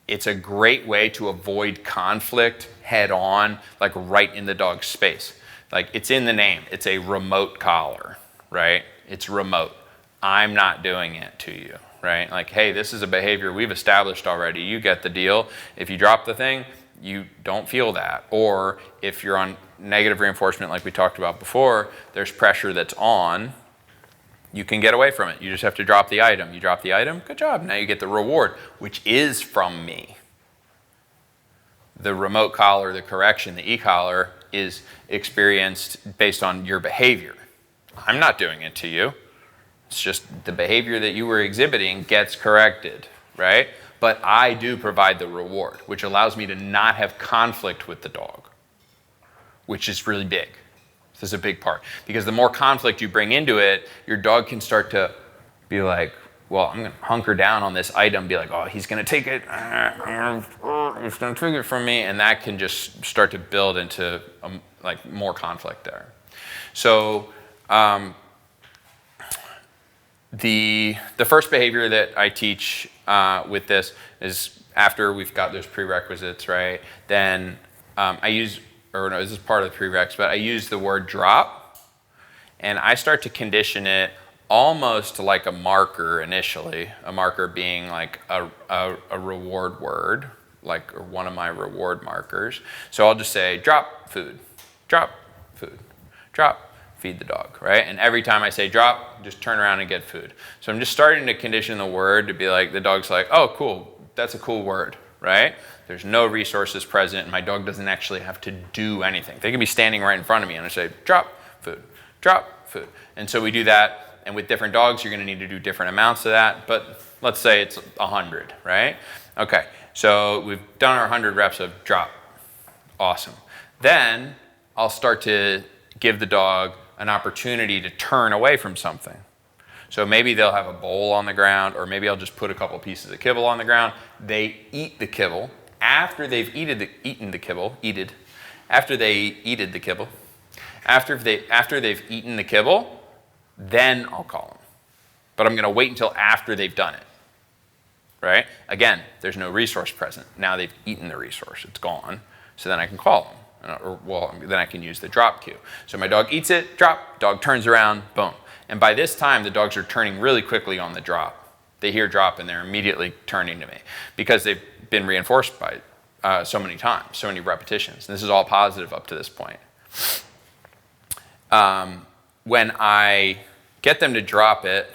it's a great way to avoid conflict head on, right in the dog's space. It's in the name, it's a remote collar, right? It's remote. I'm not doing it to you, right? Hey, this is a behavior we've established already. You get the deal. If you drop the thing, you don't feel that. Or if you're on negative reinforcement like we talked about before, there's pressure that's on, you can get away from it. You just have to drop the item. You drop the item, good job. Now you get the reward, which is from me. The remote collar, the correction, the e-collar is experienced based on your behavior. I'm not doing it to you. It's just the behavior that you were exhibiting gets corrected, right? But I do provide the reward, which allows me to not have conflict with the dog, which is really big. This is a big part. Because the more conflict you bring into it, your dog can start to be well, I'm going to hunker down on this item, be oh, he's going to take it, he's going to take it from me, and that can just start to build into more conflict there. So, the first behavior that I teach with this is after we've got those prerequisites, right? Then this is part of the prereqs, but I use the word drop, and I start to condition it almost like a marker initially, a marker being a reward word, or one of my reward markers. So I'll just say drop food, drop food, drop, feed the dog, right? And every time I say drop, just turn around and get food. So I'm just starting to condition the word to be the dog's oh, cool, that's a cool word, right? There's no resources present, and my dog doesn't actually have to do anything. They can be standing right in front of me, and I say, drop food, drop food. And so we do that, and with different dogs, you're gonna need to do different amounts of that, but let's say it's 100, right? Okay, so we've done our 100 reps of drop. Awesome. Then I'll start to give the dog an opportunity to turn away from something. So maybe they'll have a bowl on the ground, or maybe I'll just put a couple pieces of kibble on the ground. They eat the kibble. After they've eaten the kibble, after they've eaten the kibble, then I'll call them. But I'm gonna wait until after they've done it, right? Again, there's no resource present. Now they've eaten the resource, it's gone. So then I can call them. Then I can use the drop cue. So my dog eats it, drop, dog turns around, boom. And by this time, the dogs are turning really quickly on the drop. They hear drop and they're immediately turning to me because they've been reinforced by it so many times, so many repetitions. And this is all positive up to this point. When I get them to drop it,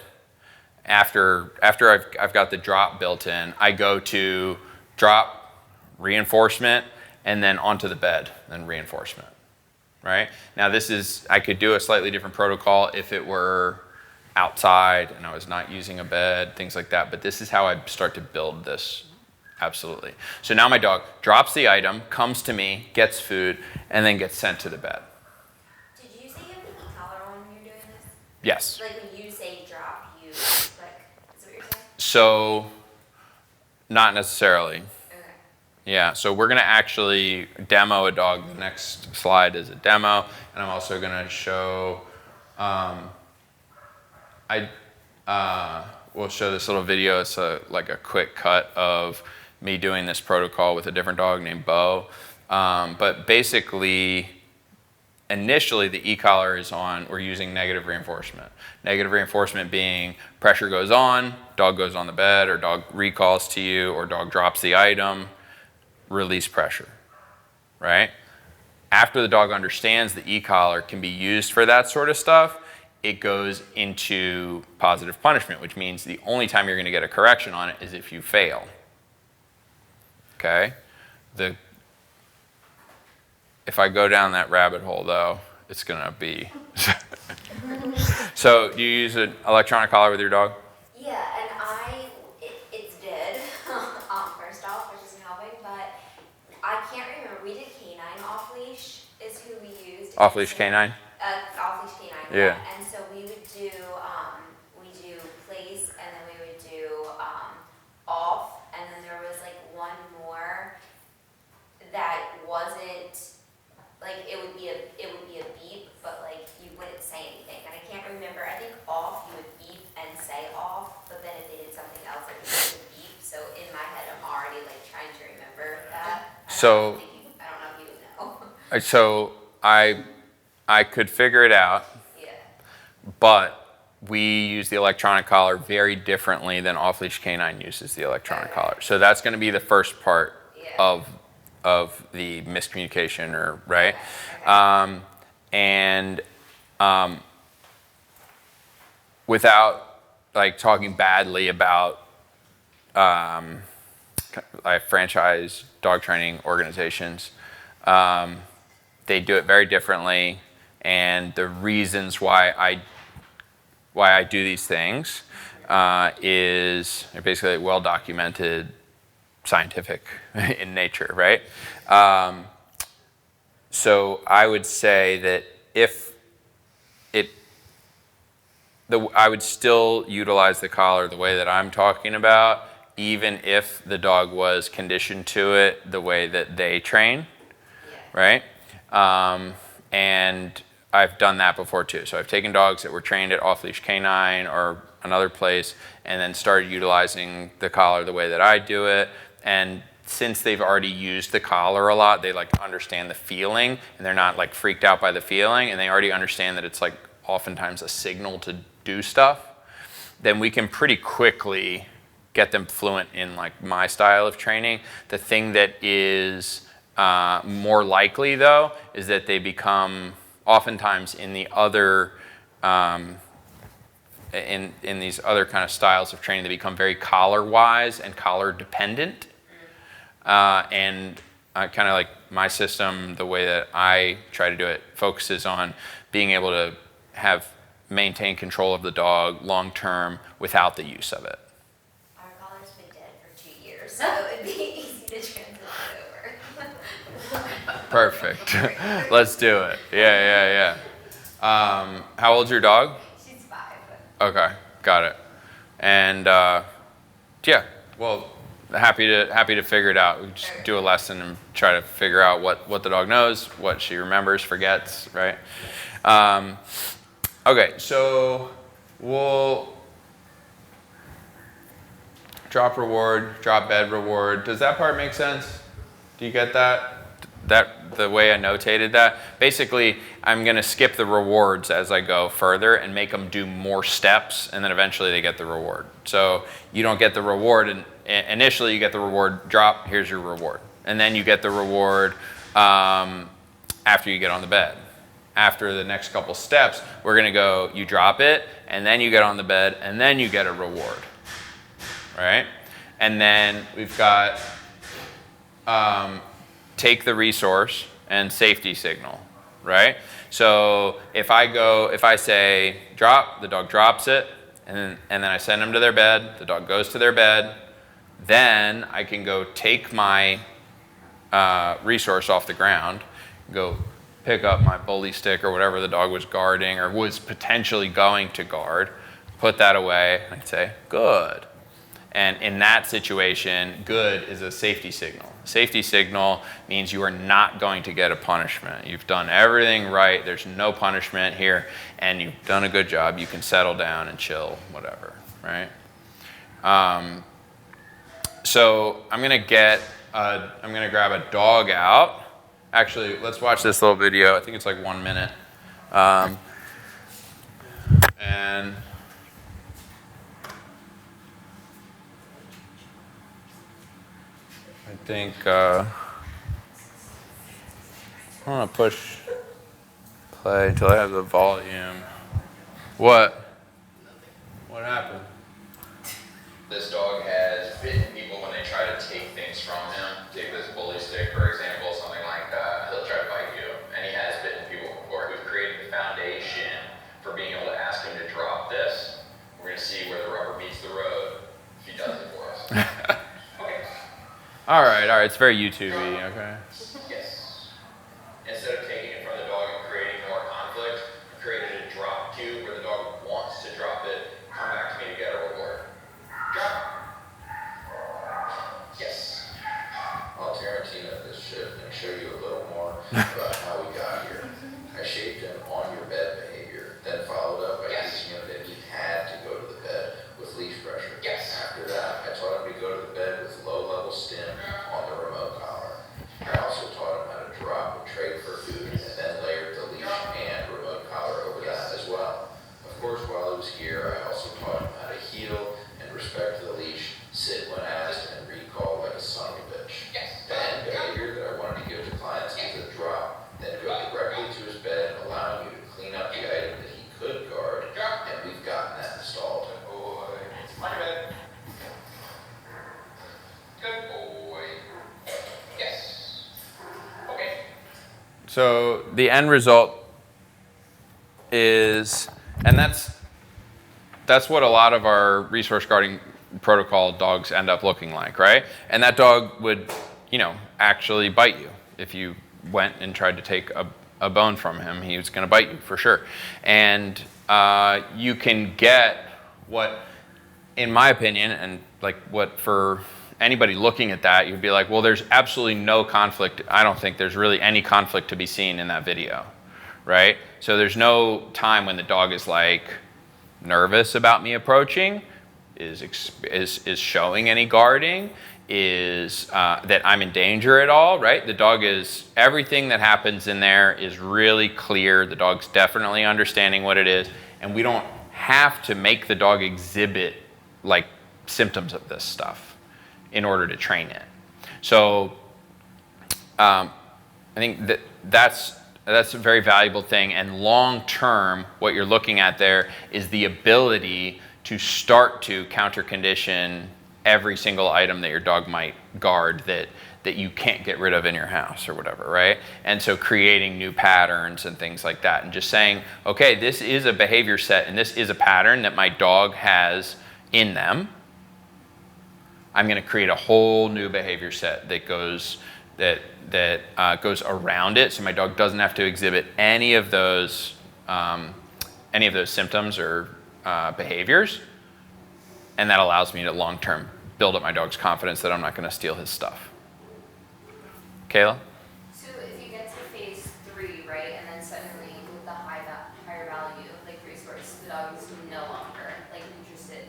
after I've got the drop built in, I go to drop, reinforcement, and then onto the bed, then reinforcement, right? Now I could do a slightly different protocol if it were outside and I was not using a bed, things like that, but this is how I start to build this, absolutely. So now my dog drops the item, comes to me, gets food, and then gets sent to the bed. Did you say you have the e-collar on when you're doing this? Yes. Like when you say drop, you like, is that what you're saying? So, not necessarily. Okay. Yeah, so we're gonna actually demo a dog. The next slide is a demo, and I'm also gonna show, we'll show this little video. It's like a quick cut of me doing this protocol with a different dog named Bo. But basically, initially the e-collar is on, we're using negative reinforcement. Negative reinforcement being pressure goes on, dog goes on the bed, or dog recalls to you, or dog drops the item, release pressure, right? After the dog understands the e-collar can be used for that sort of stuff, it goes into positive punishment, which means the only time you're gonna get a correction on it is if you fail, okay? If I go down that rabbit hole though, it's gonna be. So do you use an electronic collar with your dog? Yeah, and it's dead, first off, which isn't helping, but I can't remember, we did canine off-leash is who we used. Off-leash canine? Off-leash canine, Yeah. And so we would do, place, and then we would do, off, and then there was like one more that wasn't, like, it would be a beep, but like, you wouldn't say anything, and I can't remember, I think off, you would beep and say off, but then if they did something else, it would beep, so in my head, I'm already like trying to remember that. And So- I don't know if you would know. So I could figure it out, Yeah, but we use the electronic collar very differently than off-leash canine uses the electronic Okay. collar. So that's gonna be the first part yeah. of the miscommunication, or right? Okay. Without like talking badly about franchise dog training organizations, they do it very differently, and the reasons why I do these things is they're basically well documented, scientific in nature, right? So I would say that I would still utilize the collar the way that I'm talking about, even if the dog was conditioned to it the way that they train, right? And I've done that before too. So I've taken dogs that were trained at Off Leash Canine or another place, and then started utilizing the collar the way that I do it. And since they've already used the collar a lot, they like understand the feeling, and they're not like freaked out by the feeling, and they already understand that it's like oftentimes a signal to do stuff. Then we can pretty quickly get them fluent in like my style of training. The thing that is more likely though is that they become oftentimes in the other in these other kind of styles of training, they become very collar wise and collar dependent. And kind of like my system, the way that I try to do it focuses on being able to maintain control of the dog long term without the use of it. Our collar's been dead for 2 years, so it would be easy to transition over. Perfect. Let's do it. Yeah. How old's your dog? She's 5. Okay, got it. And yeah, well, happy to figure it out. We just do a lesson and try to figure out what the dog knows, what she remembers, forgets, right? Okay, so we'll drop reward, drop bed reward. Does that part make sense? Do you get that? The way I notated that? Basically, I'm gonna skip the rewards as I go further and make them do more steps, and then eventually they get the reward. So you don't get the reward, and initially you get the reward, drop, here's your reward. And then you get the reward after you get on the bed. After the next couple steps, we're gonna go, you drop it, and then you get on the bed, and then you get a reward, right? And then we've got take the resource and safety signal. right? So if I say drop, the dog drops it, and then I send them to their bed, the dog goes to their bed, then I can go take my resource off the ground, go pick up my bully stick or whatever the dog was guarding or was potentially going to guard, put that away, and I'd say, good. And in that situation, good is a safety signal. Safety signal means you are not going to get a punishment. You've done everything right, there's no punishment here, and you've done a good job. You can settle down and chill, whatever, right? So I'm gonna grab a dog out. Actually, let's watch this little video. I think it's like 1 minute. And I think I want to push play until I have the volume. What? What happened? This dog has bitten people when they try to take things from him. Take this bully stick, for example, something like that. He'll try to bite you. And he has bitten people before. We've created the foundation for being able to ask him to drop this. We're going to see where the rubber meets the road if he does it for us. Okay. All right. It's very YouTube-y, okay? Yes. Instead of taking it from the dog and creating more conflict, we created a drop cue where the dog wants to drop it, come back to me to get a reward. Drop. Yes. I'll Tarantino this shit and show you a little more about how we got here. I shaped him on your bed behavior, then followed up by teaching him that he had to go to the bed with leash pressure. Yes. After that, I taught him to go to the bed with low-level stim on the remote collar. I also taught him how to drop and trade for food, and then layered the leash and remote collar over that as well. Of course, while he was here, I also taught him how to heel and respect the leash, sit when asked, and recall like a son of a bitch. The end behavior that I wanted to give to clients is a drop, then go directly to his bed, allowing you to clean up the item that he could guard, and we've gotten that installed. Good boy. It's my bed. Good boy. Yes. Okay. So the end result is, and that's what a lot of our resource guarding protocol dogs end up looking like, right? And that dog would, actually bite you. If you went and tried to take a bone from him, he was going to bite you for sure. And you can get what, in my opinion, and like what for anybody looking at that, you'd be like, well, there's absolutely no conflict. I don't think there's really any conflict to be seen in that video, right? So there's no time when the dog is like nervous about me approaching, is showing any guarding, is that I'm in danger at all, right? The dog is, everything that happens in there is really clear. The dog's definitely understanding what it is, and we don't have to make the dog exhibit like symptoms of this stuff in order to train it. So I think that's a very valuable thing, and long term, what you're looking at there is the ability to start to counter condition every single item that your dog might guard that you can't get rid of in your house or whatever, right? And so creating new patterns and things like that, and just saying, okay, this is a behavior set and this is a pattern that my dog has in them. I'm going to create a whole new behavior set that goes goes around it, so my dog doesn't have to exhibit any of those symptoms or behaviors, and that allows me to long-term build up my dog's confidence that I'm not going to steal his stuff. Kayla? So if you get to phase 3, right, and then suddenly with the higher value like resource, the dog is no longer like interested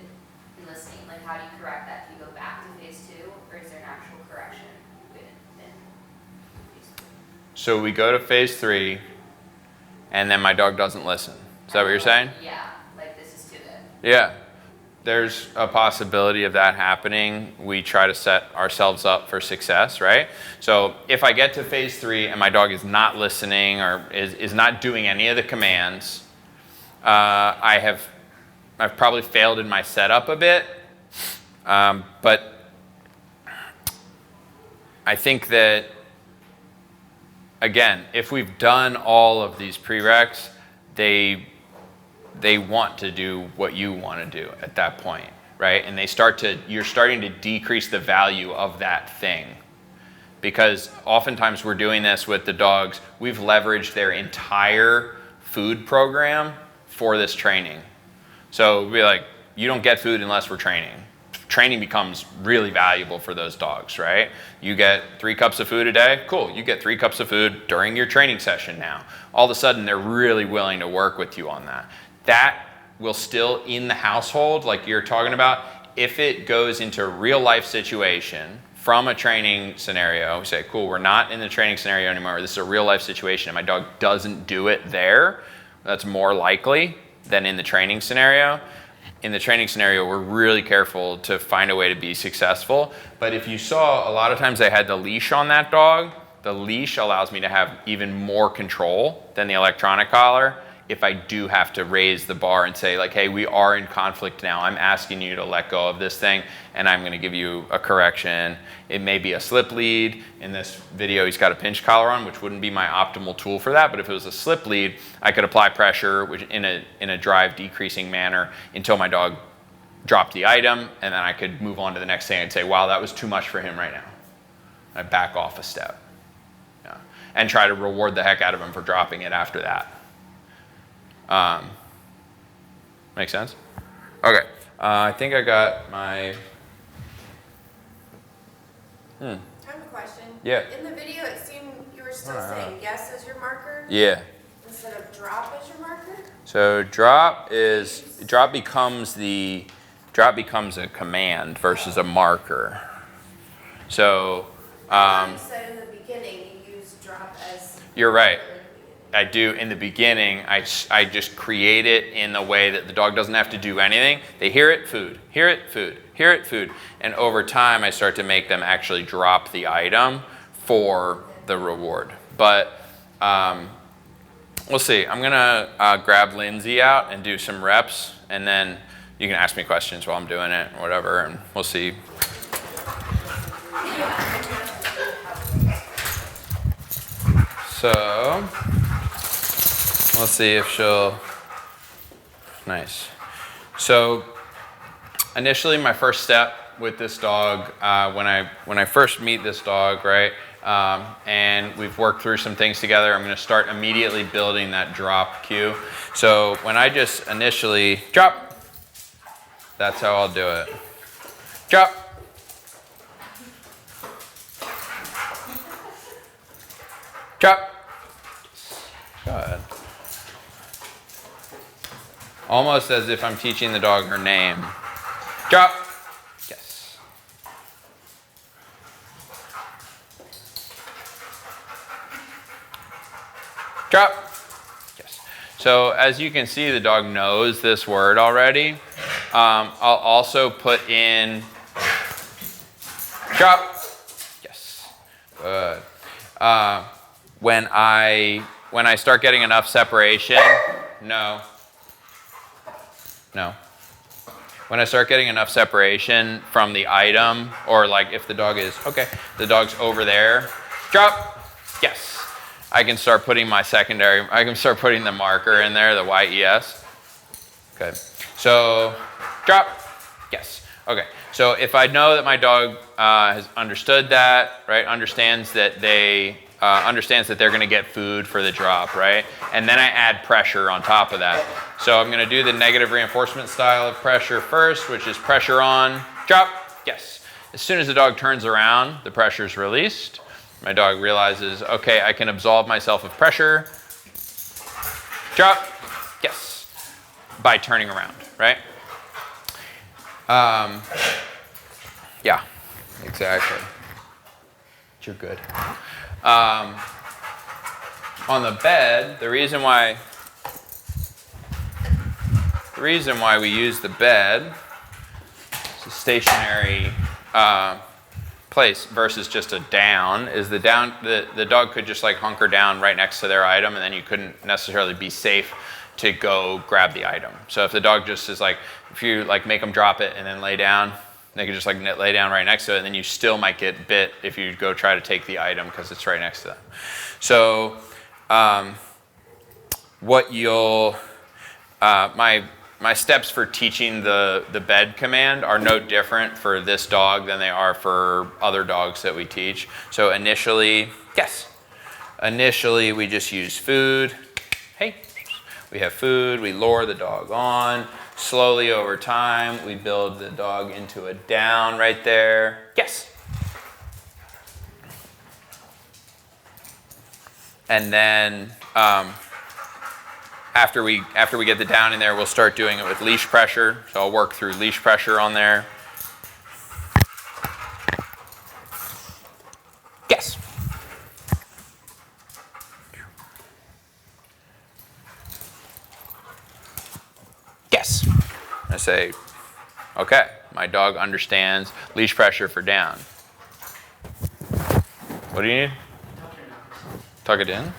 in listening. Like, how do you correct that? Do you go back to phase 2, or is there an actual correction within phase 3? So we go to phase 3, and then my dog doesn't listen. Is that what you're saying? Yeah, like this is too good. Yeah. There's a possibility of that happening. We try to set ourselves up for success, right? So if I get to phase 3 and my dog is not listening or is not doing any of the commands, I've probably failed in my setup a bit, but I think that again, if we've done all of these prereqs, they want to do what you want to do at that point, right? And you're starting to decrease the value of that thing. Because oftentimes we're doing this with the dogs. We've leveraged their entire food program for this training. So we'll be like, you don't get food unless we're training. Training becomes really valuable for those dogs, right? You get 3 cups of food a day, cool. You get 3 cups of food during your training session now. All of a sudden, they're really willing to work with you on that. That will still, in the household, like you're talking about, if it goes into a real life situation, from a training scenario, we say, cool, we're not in the training scenario anymore. This is a real life situation and my dog doesn't do it there. That's more likely than in the training scenario. In the training scenario, we're really careful to find a way to be successful. But if you saw, a lot of times I had the leash on that dog. The leash allows me to have even more control than the electronic collar. If I do have to raise the bar and say like, hey, we are in conflict now. I'm asking you to let go of this thing and I'm gonna give you a correction. It may be a slip lead. In this video, he's got a pinch collar on, which wouldn't be my optimal tool for that. But if it was a slip lead, I could apply pressure which in a drive decreasing manner until my dog dropped the item. And then I could move on to the next thing and say, wow, that was too much for him right now. I back off a step. Yeah. And try to reward the heck out of him for dropping it after that. Make sense? Okay. I think I got my. I have a question. Yeah. In the video, it seemed you were still saying yes as your marker Yeah. instead of drop as your marker. So drop becomes a command versus a marker. So You said in the beginning you used drop as. you're right. I do in the beginning, I just create it in the way that the dog doesn't have to do anything. They hear it, food, hear it, food, hear it, food. And over time, I start to make them actually drop the item for the reward. But we'll see. I'm gonna grab Lindsay out and do some reps, and then you can ask me questions while I'm doing it or whatever, and we'll see. So, let's see if she'll, nice. So initially my first step with this dog, when I first meet this dog, right, and we've worked through some things together, I'm gonna start immediately building that drop cue. So when I just initially drop, that's how I'll do it. Drop. Drop. Good. Almost as if I'm teaching the dog her name. Drop. Yes. Drop. Yes. So as you can see, the dog knows this word already. I'll also put in drop. Yes. Good. When I start getting enough separation, no. When I start getting enough separation from the item, or like if the dog is, okay, the dog's over there, drop, yes. I can start putting my secondary, I can start putting the marker in there, the YES. Okay, so drop, yes. Okay, so if I know that my dog has understood that, right, understands that they're gonna get food for the drop, right? And then I add pressure on top of that. So I'm gonna do the negative reinforcement style of pressure first, which is pressure on, drop, yes. As soon as the dog turns around, the pressure is released. My dog realizes, okay, I can absolve myself of pressure. Drop, yes, by turning around, right? Yeah, exactly. You're good. On the bed, the reason why we use the bed, it's a stationary place versus just a down, is the dog could just like hunker down right next to their item, and then you couldn't necessarily be safe to go grab the item. So if the dog just is like, if you like make them drop it and then lay down, They can just like lay down right next to it, and then you still might get bit if you go try to take the item because it's right next to them. So what you'll, my steps for teaching the bed command are no different for this dog than they are for other dogs that we teach. So initially we just use food. Hey, we have food, we lure the dog on. Slowly over time, we build the dog into a down right there. Yes. And then after we get the down in there, we'll start doing it with leash pressure. So I'll work through leash pressure on there. Yes. Yes. I say, okay, my dog understands leash pressure for down. What do you need? Tuck it in.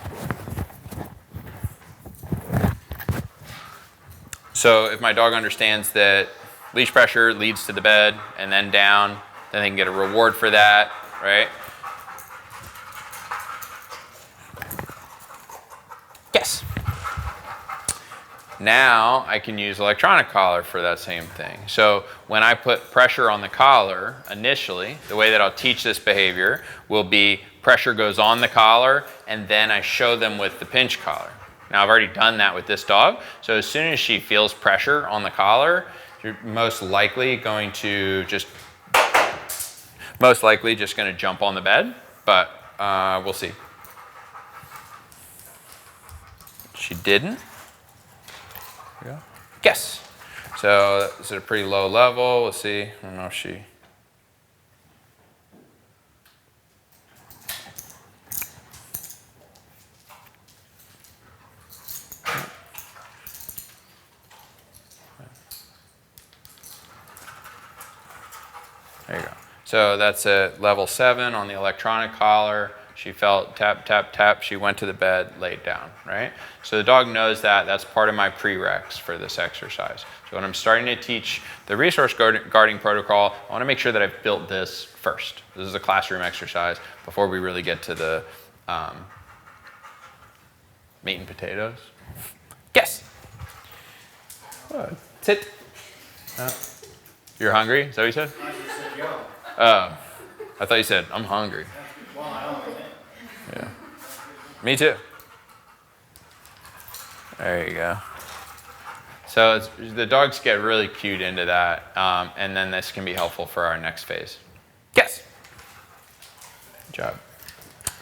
So if my dog understands that leash pressure leads to the bed and then down, then they can get a reward for that, right? Yes. Now I can use electronic collar for that same thing. So when I put pressure on the collar, initially, the way that I'll teach this behavior will be pressure goes on the collar, and then I show them with the pinch collar. Now I've already done that with this dog, so as soon as she feels pressure on the collar, you're most likely just going to jump on the bed, but we'll see. She didn't. There we go. Yes. So it's at a pretty low level. We'll see. I don't know if she. There you go. So that's at level 7 on the electronic collar. She felt tap, tap, tap. She went to the bed, laid down, right? So the dog knows that. That's part of my prereqs for this exercise. So when I'm starting to teach the resource guarding protocol, I want to make sure that I've built this first. This is a classroom exercise before we really get to the meat and potatoes. Yes. Sit. You're hungry? Is that what you said? I just said, yo. Oh, I thought you said, I'm hungry. Well, I don't think. Yeah. Me too. There you go. So the dogs get really cued into that, and then this can be helpful for our next phase. Yes. Good job.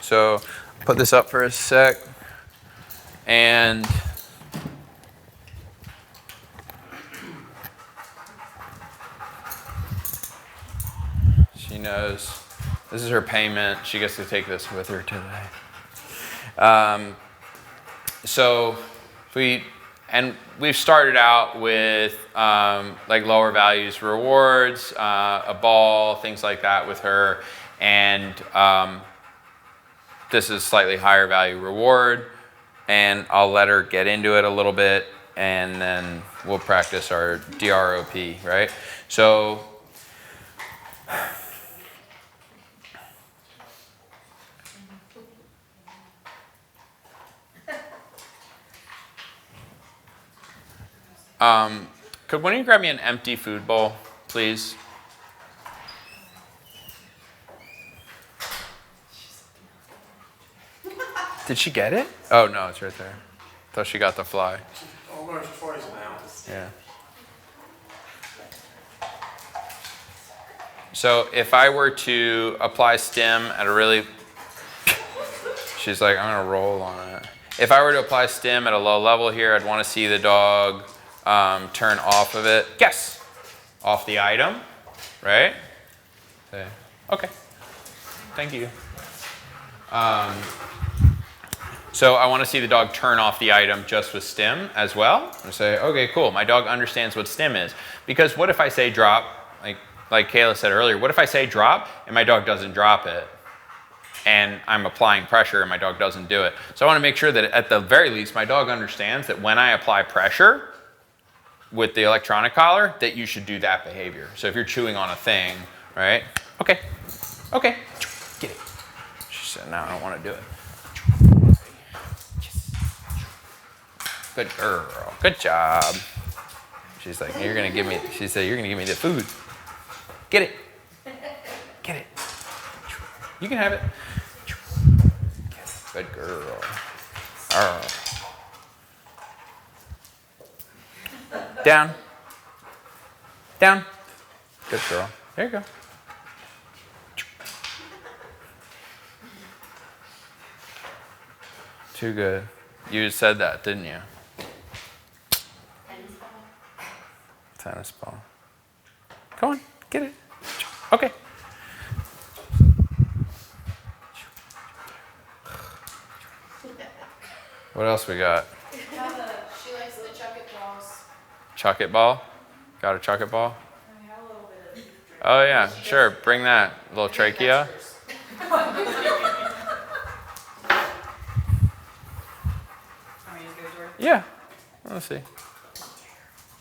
So put this up for a sec, and she knows this is her payment. She gets to take this with her today. So we've started out with like lower values rewards, a ball, things like that with her, and this is slightly higher value reward, and I'll let her get into it a little bit, and then we'll practice our DROP, right? So could one of you grab me an empty food bowl, please? Did she get it? Oh, no, it's right there. Thought she got the fly. All those toys now. Yeah. So if I were to apply stim at a really... She's like, I'm going to roll on it. If I were to apply stim at a low level here, I'd want to see the dog turn off of it. Yes. Off the item, right? Say, okay. Thank you. So I want to see the dog turn off the item just with stim as well. And say, okay, cool. My dog understands what stim is. Because what if I say drop, like Kayla said earlier, what if I say drop and my dog doesn't drop it? And I'm applying pressure and my dog doesn't do it. So I want to make sure that at the very least, my dog understands that when I apply pressure, with the electronic collar, that you should do that behavior. So if you're chewing on a thing, right? Okay, okay, get it. She said, no, I don't want to do it. Good girl, good job. She's like, you're gonna give me, she said, you're gonna give me the food. Get it, get it. You can have it. Good girl. Down. Down. Good girl. There you go. Too good. You said that, didn't you? Tennis ball. Come on, get it. Okay. What else we got? She likes the chuck it balls. Chuck it ball? Got a chuck it ball? I have a little bit of. Oh yeah, sure. Bring that. A little trachea. I mean, just go to her. Yeah. Let's see.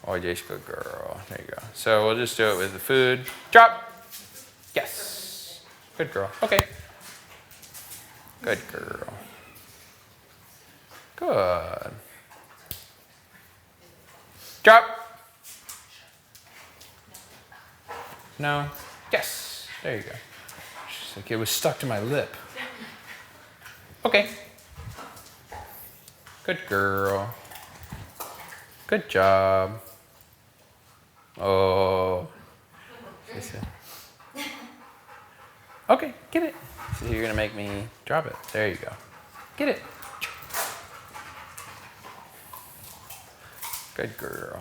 Oh, yes, good girl. There you go. So we'll just do it with the food. Drop. Yes. Good girl. Okay. Good girl. Good. Drop. No. Yes. There you go. She's like, it was stuck to my lip. Okay. Good girl. Good job. Oh. She said. Okay, get it. So you're gonna make me drop it. There you go. Get it. Good girl.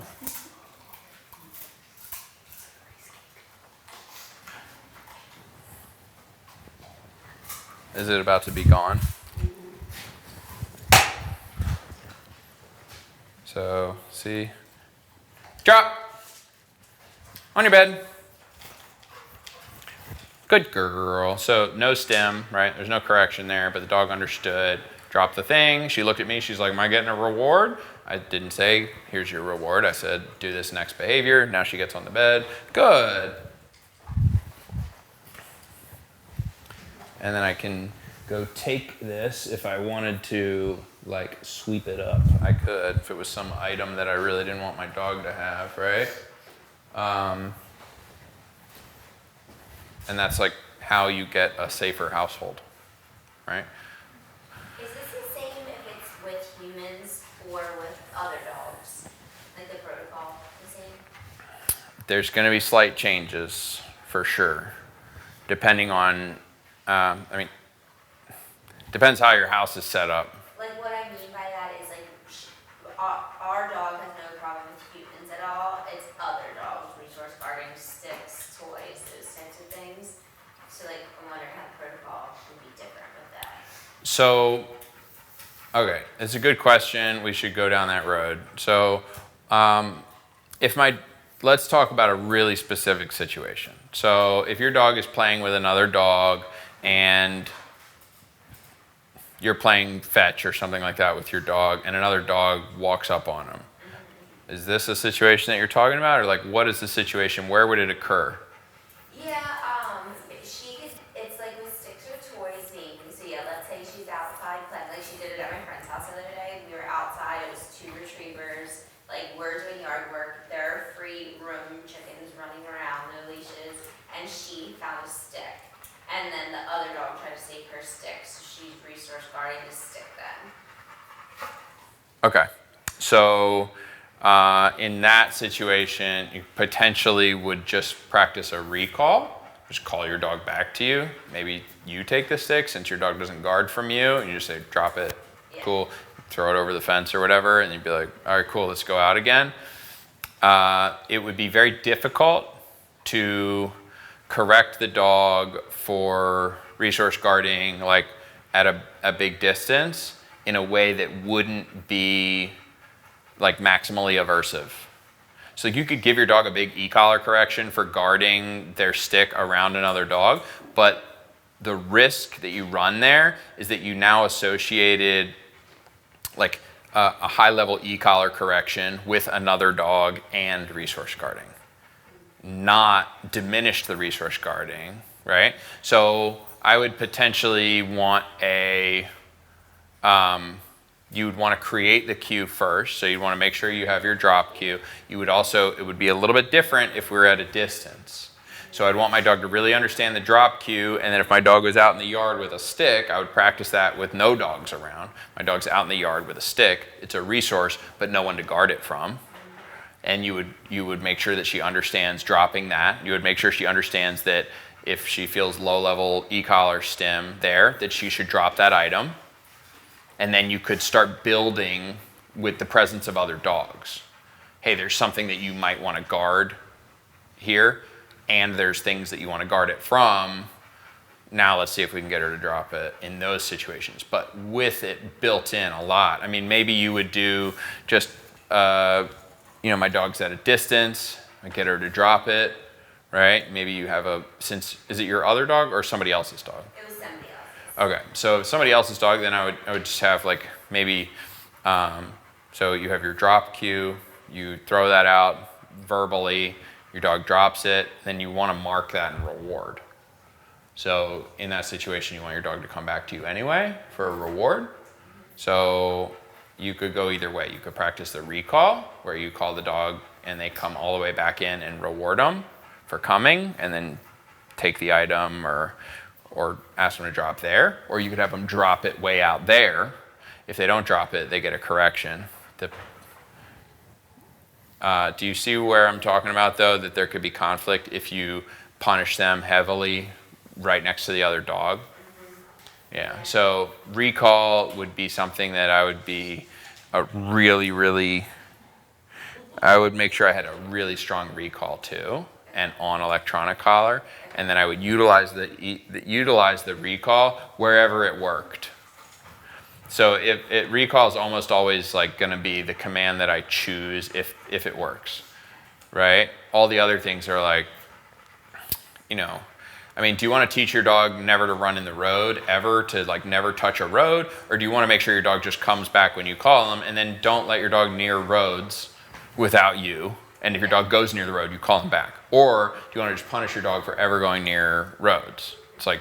Is it about to be gone? So, see? Drop! On your bed. Good girl. So, no stem, right? There's no correction there, but the dog understood. Drop the thing. She looked at me. She's like, am I getting a reward? I didn't say, here's your reward. I said, do this next behavior. Now she gets on the bed. Good. And then I can go take this. If I wanted to, like, sweep it up, I could. If it was some item that I really didn't want my dog to have, right? And that's like how you get a safer household, right? Is this the same if it's with humans or with other dogs? Like the protocol, the same? There's going to be slight changes for sure, depending on, depends how your house is set up. Like what I mean by that is like our dog has no problem with humans at all. It's other dogs, resource guarding, sticks, toys, those types of things. So like I'm wondering how the protocol would be different with that. So, okay, it's a good question. We should go down that road. So, let's talk about a really specific situation. So, if your dog is playing with another dog and you're playing fetch or something like that with your dog and another dog walks up on him, is this a situation that you're talking about? Or like, what is the situation? Where would it occur? Yeah, it's like with sticks or toys maybe. So yeah, let's say she's outside playing, like she did it at my friend's house the other day. We were outside, it was 2 retrievers, like we're doing yard work. They're free roam chickens running around, no leashes, and she found a stick. And then the other dog tried to take her stick, so she's resource guarding the stick then. Okay, so in that situation, you potentially would just practice a recall. Just call your dog back to you. Maybe you take the stick since your dog doesn't guard from you, and you just say, drop it, Yeah. cool, throw it over the fence or whatever, and you'd be like, all right, cool, let's go out again. It would be very difficult to correct the dog for resource guarding, like at a big distance, in a way that wouldn't be like maximally aversive. So you could give your dog a big e-collar correction for guarding their stick around another dog, but the risk that you run there is that you now associated like a high-level e-collar correction with another dog and resource guarding, not diminish the resource guarding, right? So I would potentially want you would want to create the cue first, so you'd want to make sure you have your drop cue. You would also, it would be a little bit different if we were at a distance. So I'd want my dog to really understand the drop cue, and then if my dog was out in the yard with a stick, I would practice that with no dogs around. My dog's out in the yard with a stick. It's a resource, but no one to guard it from. And you would make sure that she understands dropping that. You would make sure she understands that if she feels low-level e-collar stim there, that she should drop that item. And then you could start building with the presence of other dogs. Hey, there's something that you might want to guard here, and there's things that you want to guard it from. Now let's see if we can get her to drop it in those situations. But with it built in a lot. I mean, maybe you would do just, my dog's at a distance, I get her to drop it, right? Maybe you have is it your other dog or somebody else's dog? It was somebody else's. Okay, so if somebody else's dog, then I would just have like maybe, so you have your drop cue, you throw that out verbally, your dog drops it, then you want to mark that and reward. So in that situation, you want your dog to come back to you anyway for a reward. So you could go either way. You could practice the recall, where you call the dog and they come all the way back in and reward them for coming, and then take the item or ask them to drop there. Or you could have them drop it way out there. If they don't drop it, they get a correction. Do you see where I'm talking about, though, that there could be conflict if you punish them heavily right next to the other dog? Yeah, so recall would be something that I would be I would make sure I had a really strong recall too, and on electronic collar, and then I would utilize the recall wherever it worked. So it recall is almost always like going to be the command that I choose if it works, right? All the other things are like, do you want to teach your dog never to run in the road ever, to like never touch a road? Or do you want to make sure your dog just comes back when you call him, and then don't let your dog near roads without you? And if your dog goes near the road, you call him back. Or do you want to just punish your dog for ever going near roads? It's like,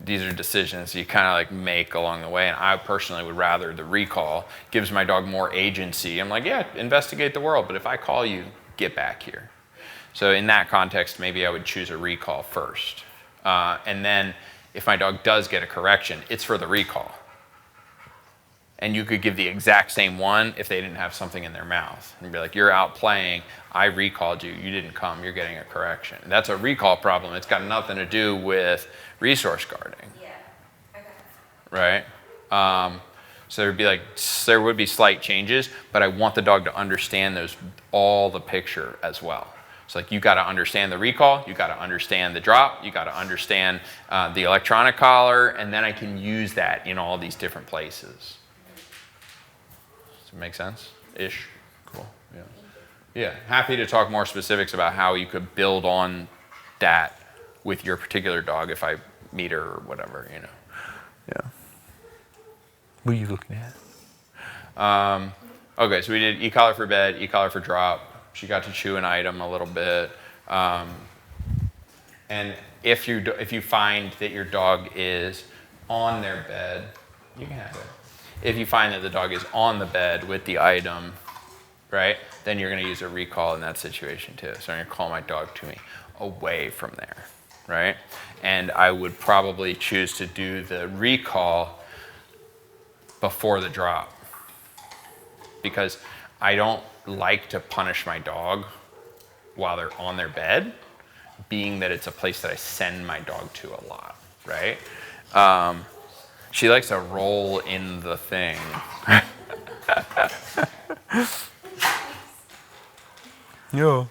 these are decisions you kind of like make along the way. And I personally would rather the recall. Gives my dog more agency. I'm like, yeah, investigate the world, but if I call you, get back here. So in that context, maybe I would choose a recall first. And then if my dog does get a correction, it's for the recall. And you could give the exact same one if they didn't have something in their mouth. And be like, you're out playing, I recalled you, you didn't come, you're getting a correction. And that's a recall problem. It's got nothing to do with resource guarding. Yeah, okay. Right? So there would be slight changes, but I want the dog to understand all the picture as well. It's like you got to understand the recall, you got to understand the drop, you got to understand the electronic collar, and then I can use that in all these different places. Does it make sense? Ish? Cool. Yeah. Yeah. Happy to talk more specifics about how you could build on that with your particular dog if I meet her or whatever, Yeah. What are you looking at? Okay, so we did e-collar for bed, e-collar for drop. She got to chew an item a little bit. And if you find that your dog is on their bed, you can have it. If you find that the dog is on the bed with the item, right, then you're going to use a recall in that situation too. So I'm going to call my dog to me away from there, right? And I would probably choose to do the recall before the drop, because I don't like to punish my dog while they're on their bed, being that it's a place that I send my dog to a lot, right? She likes to roll in the thing. Yeah.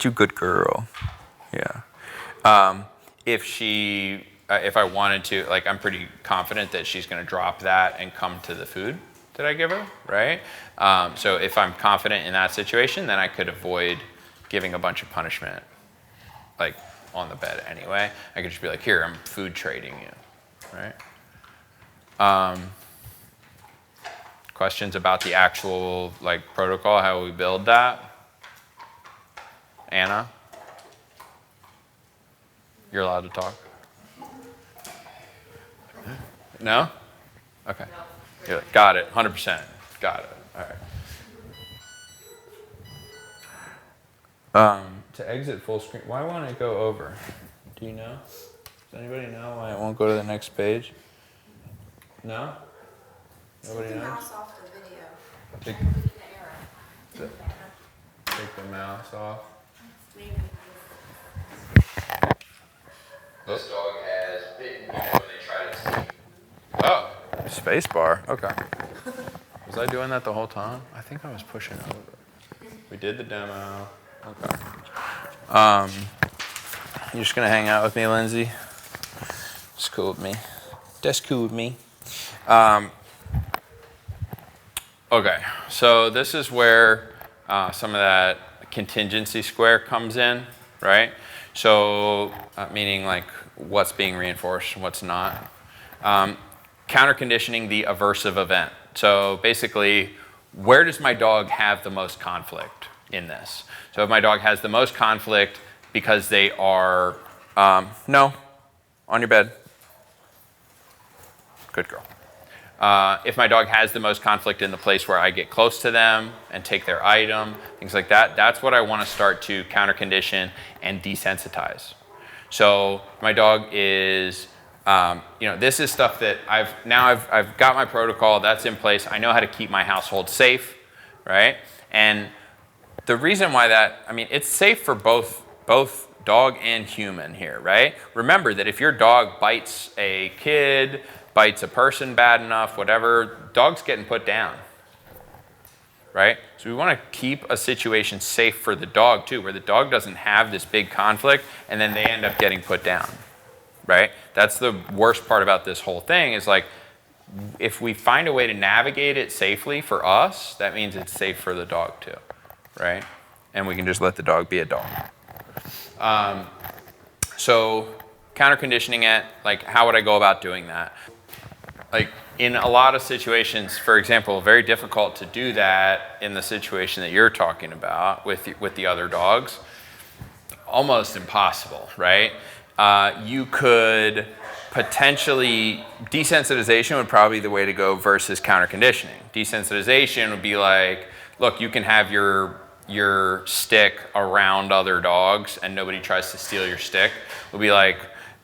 You good girl. Yeah. If I wanted to, I'm pretty confident that she's going to drop that and come to the food that I give her, right? So if I'm confident in that situation, then I could avoid giving a bunch of punishment, on the bed anyway. I could just be like, here, I'm food trading you, right? Questions about the actual like protocol, how we build that? Anna? You're allowed to talk? No? Okay. Yeah, got it, 100%. Got it, all right. To exit full screen, why won't it go over? Do you know? Does anybody know why it won't go to the next page? No? Nobody knows? Mouse off the video. Take, take the mouse off. This dog has bitten me when they try to sleep. Oh, space bar. Okay. Was I doing that the whole time? I think I was pushing over. We did the demo. Okay. You're just gonna hang out with me, Lindsay? It's cool with me. That's cool with me. Okay, so this is where some of that contingency square comes in, right? So, meaning like what's being reinforced and what's not. Counter conditioning the aversive event. So basically, where does my dog have the most conflict in this? So if my dog has the most conflict because they are, no, on your bed. Good girl. If my dog has the most conflict in the place where I get close to them and take their item, things like that, that's what I want to start to counter condition and desensitize. So my dog is, this is stuff that I've got my protocol, that's in place. I know how to keep my household safe, right? And the reason why it's safe for both dog and human here, right? Remember that if your dog bites a kid, bites a person bad enough, whatever, dog's getting put down, right? So we want to keep a situation safe for the dog too, where the dog doesn't have this big conflict and then they end up getting put down, right? That's the worst part about this whole thing is like, if we find a way to navigate it safely for us, that means it's safe for the dog too, right? And we can just let the dog be a dog. So counter conditioning it, like how would I go about doing that? Like in a lot of situations, for example, very difficult to do that in the situation that you're talking about with the other dogs. Almost impossible, right? You could potentially, desensitization would probably be the way to go versus counter conditioning. Desensitization would be like, look, you can have your stick around other dogs and nobody tries to steal your stick. It would be like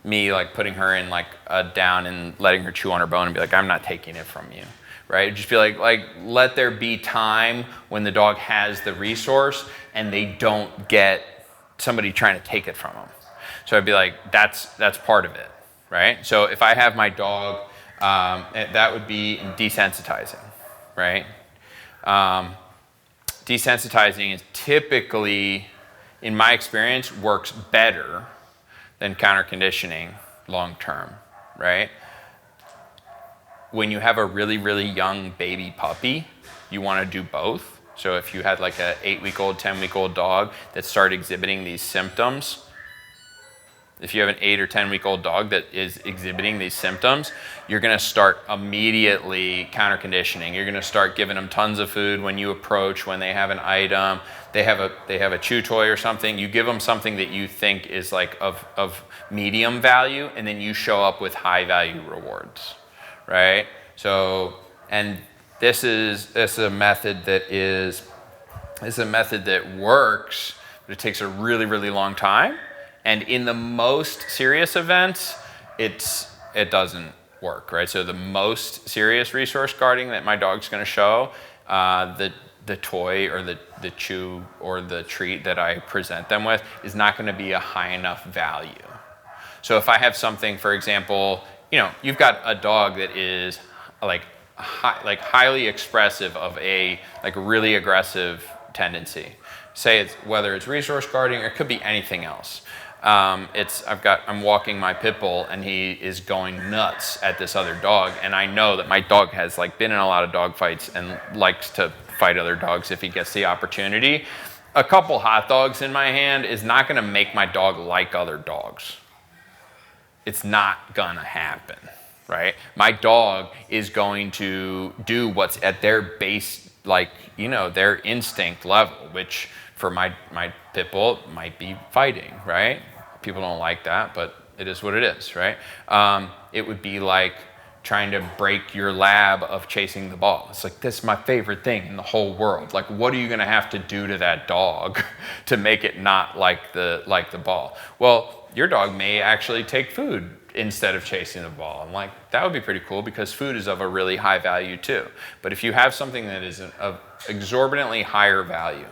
me like putting her in like a down and letting her chew on her bone and be like, I'm not taking it from you, right? Just be like let there be time when the dog has the resource and they don't get somebody trying to take it from them. So I'd be like, that's part of it, right? So if I have my dog, that would be desensitizing, right? Desensitizing is typically, in my experience, works better than counter conditioning long term, right? When you have a really, really young baby puppy, you want to do both. So if you had like a 8-week-old, 10-week-old dog that started exhibiting these symptoms, if you have an 8 or 10-week-old dog that is exhibiting these symptoms, you're going to start immediately counter conditioning. You're going to start giving them tons of food when you approach, when they have an item, they have a chew toy or something. You give them something that you think is like of medium value, and then you show up with high value rewards, right? So, and this is a method that works, but it takes a really, really long time. And in the most serious events, it doesn't work, right? So the most serious resource guarding that my dog's going to show, the toy or the chew or the treat that I present them with is not going to be a high enough value. So if I have something, for example, you've got a dog that is highly expressive of a really aggressive tendency. Say whether it's resource guarding or it could be anything else. I'm walking my pit bull and he is going nuts at this other dog, and I know that my dog has been in a lot of dog fights and likes to fight other dogs if he gets the opportunity. A couple hot dogs in my hand is not going to make my dog like other dogs. It's not going to happen, right? My dog is going to do what's at their base, like, you know, their instinct level, which for my pit bull might be fighting, right? People don't like that, but it is what it is, right? It would be like trying to break your lab of chasing the ball. It's like, this is my favorite thing in the whole world. Like, what are you gonna have to do to that dog to make it not like the ball? Well, your dog may actually take food instead of chasing the ball. I'm like, that would be pretty cool because food is of a really high value too. But if you have something that is of exorbitantly higher value,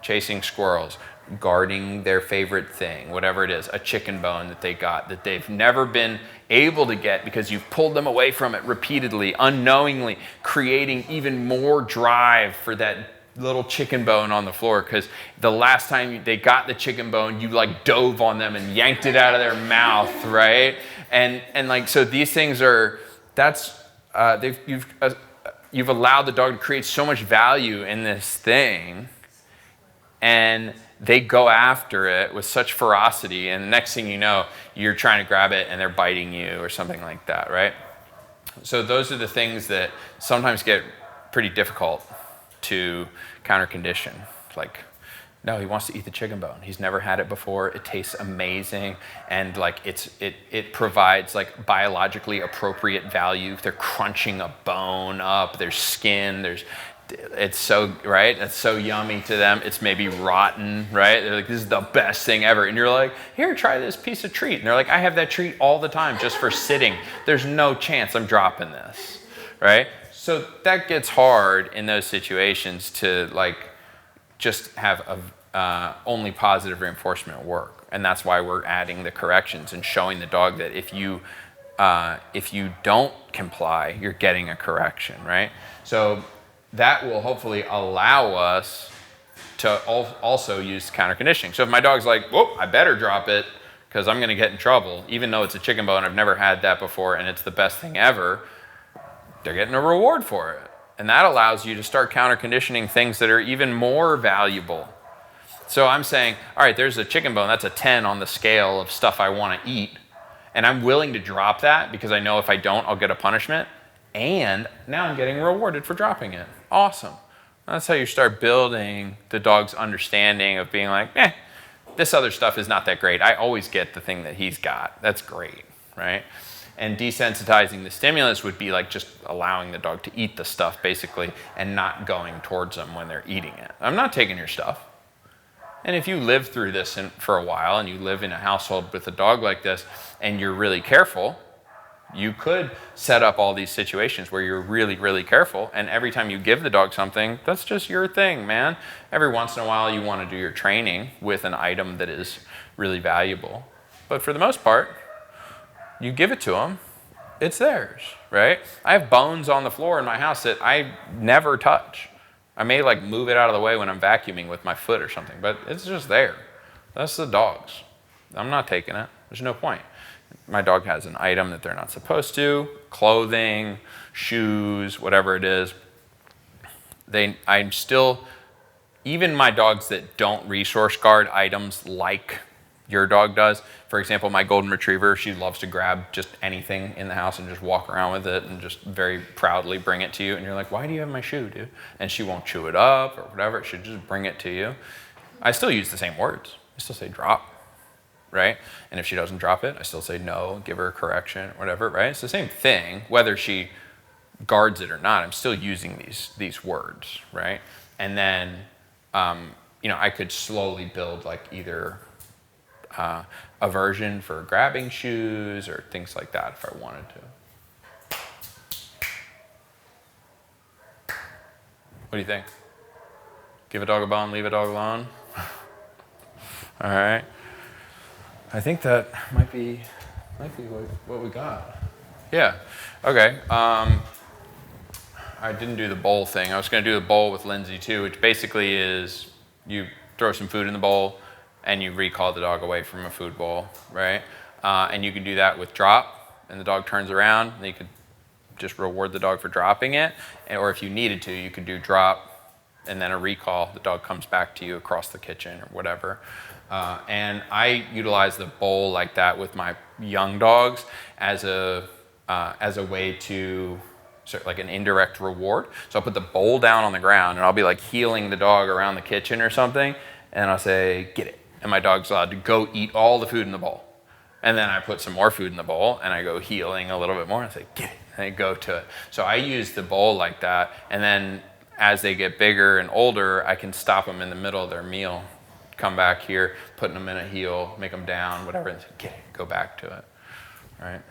chasing squirrels, guarding their favorite thing, whatever it is, a chicken bone that they got that they've never been able to get because you've pulled them away from it repeatedly, unknowingly, creating even more drive for that little chicken bone on the floor because the last time they got the chicken bone, you like dove on them and yanked it out of their mouth, right? And like, so these things are, you've allowed the dog to create so much value in this thing, and they go after it with such ferocity, and the next thing you know, you're trying to grab it and they're biting you or something like that, right? So those are the things that sometimes get pretty difficult to counter condition. Like, no, he wants to eat the chicken bone. He's never had it before. It tastes amazing, and like it provides like biologically appropriate value. They're crunching a bone up. There's skin. It's so, right? It's so yummy to them. It's maybe rotten, right? They're like, this is the best thing ever. And you're like, here, try this piece of treat. And they're like, I have that treat all the time just for sitting. There's no chance I'm dropping this, right? So that gets hard in those situations to like just have only positive reinforcement work. And that's why we're adding the corrections and showing the dog that if you don't comply, you're getting a correction, right? So that will hopefully allow us to also use counter conditioning. So if my dog's like, whoop, I better drop it because I'm going to get in trouble, even though it's a chicken bone, I've never had that before, and it's the best thing ever, they're getting a reward for it. And that allows you to start counter conditioning things that are even more valuable. So I'm saying, all right, there's a chicken bone, that's a 10 on the scale of stuff I want to eat, and I'm willing to drop that because I know if I don't, I'll get a punishment. And now I'm getting rewarded for dropping it. Awesome. That's how you start building the dog's understanding of being like, this other stuff is not that great. I always get the thing that he's got. That's great, right? And desensitizing the stimulus would be like just allowing the dog to eat the stuff basically and not going towards them when they're eating it. I'm not taking your stuff. And if you live through this for a while and you live in a household with a dog like this and you're really careful, you could set up all these situations where you're really, really careful, and every time you give the dog something, that's just your thing, man. Every once in a while you want to do your training with an item that is really valuable. But for the most part, you give it to them, it's theirs, right? I have bones on the floor in my house that I never touch. I may like move it out of the way when I'm vacuuming with my foot or something, but it's just there. That's the dog's. I'm not taking it. There's no point. My dog has an item that they're not supposed to, clothing, shoes, whatever it is. I'm still, even my dogs that don't resource guard items like your dog does. For example, my golden retriever, she loves to grab just anything in the house and just walk around with it and just very proudly bring it to you. And you're like, why do you have my shoe, dude? And she won't chew it up or whatever. She'll just bring it to you. I still use the same words. I still say drop. Right? And if she doesn't drop it, I still say no, give her a correction, whatever, right? It's the same thing, whether she guards it or not, I'm still using these words, right? And then, I could slowly build like either aversion for grabbing shoes or things like that if I wanted to. What do you think? Give a dog a bone, leave a dog alone? All right. I think that might be what we got. Yeah. Okay. I didn't do the bowl thing. I was going to do the bowl with Lindsay too, which basically is you throw some food in the bowl and you recall the dog away from a food bowl, right? And you can do that with drop, and the dog turns around, and you could just reward the dog for dropping it. Or if you needed to, you could do drop and then a recall. The dog comes back to you across the kitchen or whatever. And I utilize the bowl like that with my young dogs as a as a way to, sort of like an indirect reward. So I'll put the bowl down on the ground and I'll be like heeling the dog around the kitchen or something, and I'll say, get it. And my dog's allowed to go eat all the food in the bowl. And then I put some more food in the bowl and I go heeling a little bit more and I say, get it. And I go to it. So I use the bowl like that. And then as they get bigger and older, I can stop them in the middle of their meal, come back here, putting them in a heel, make them down, whatever, and say, get it, go back to it. Right?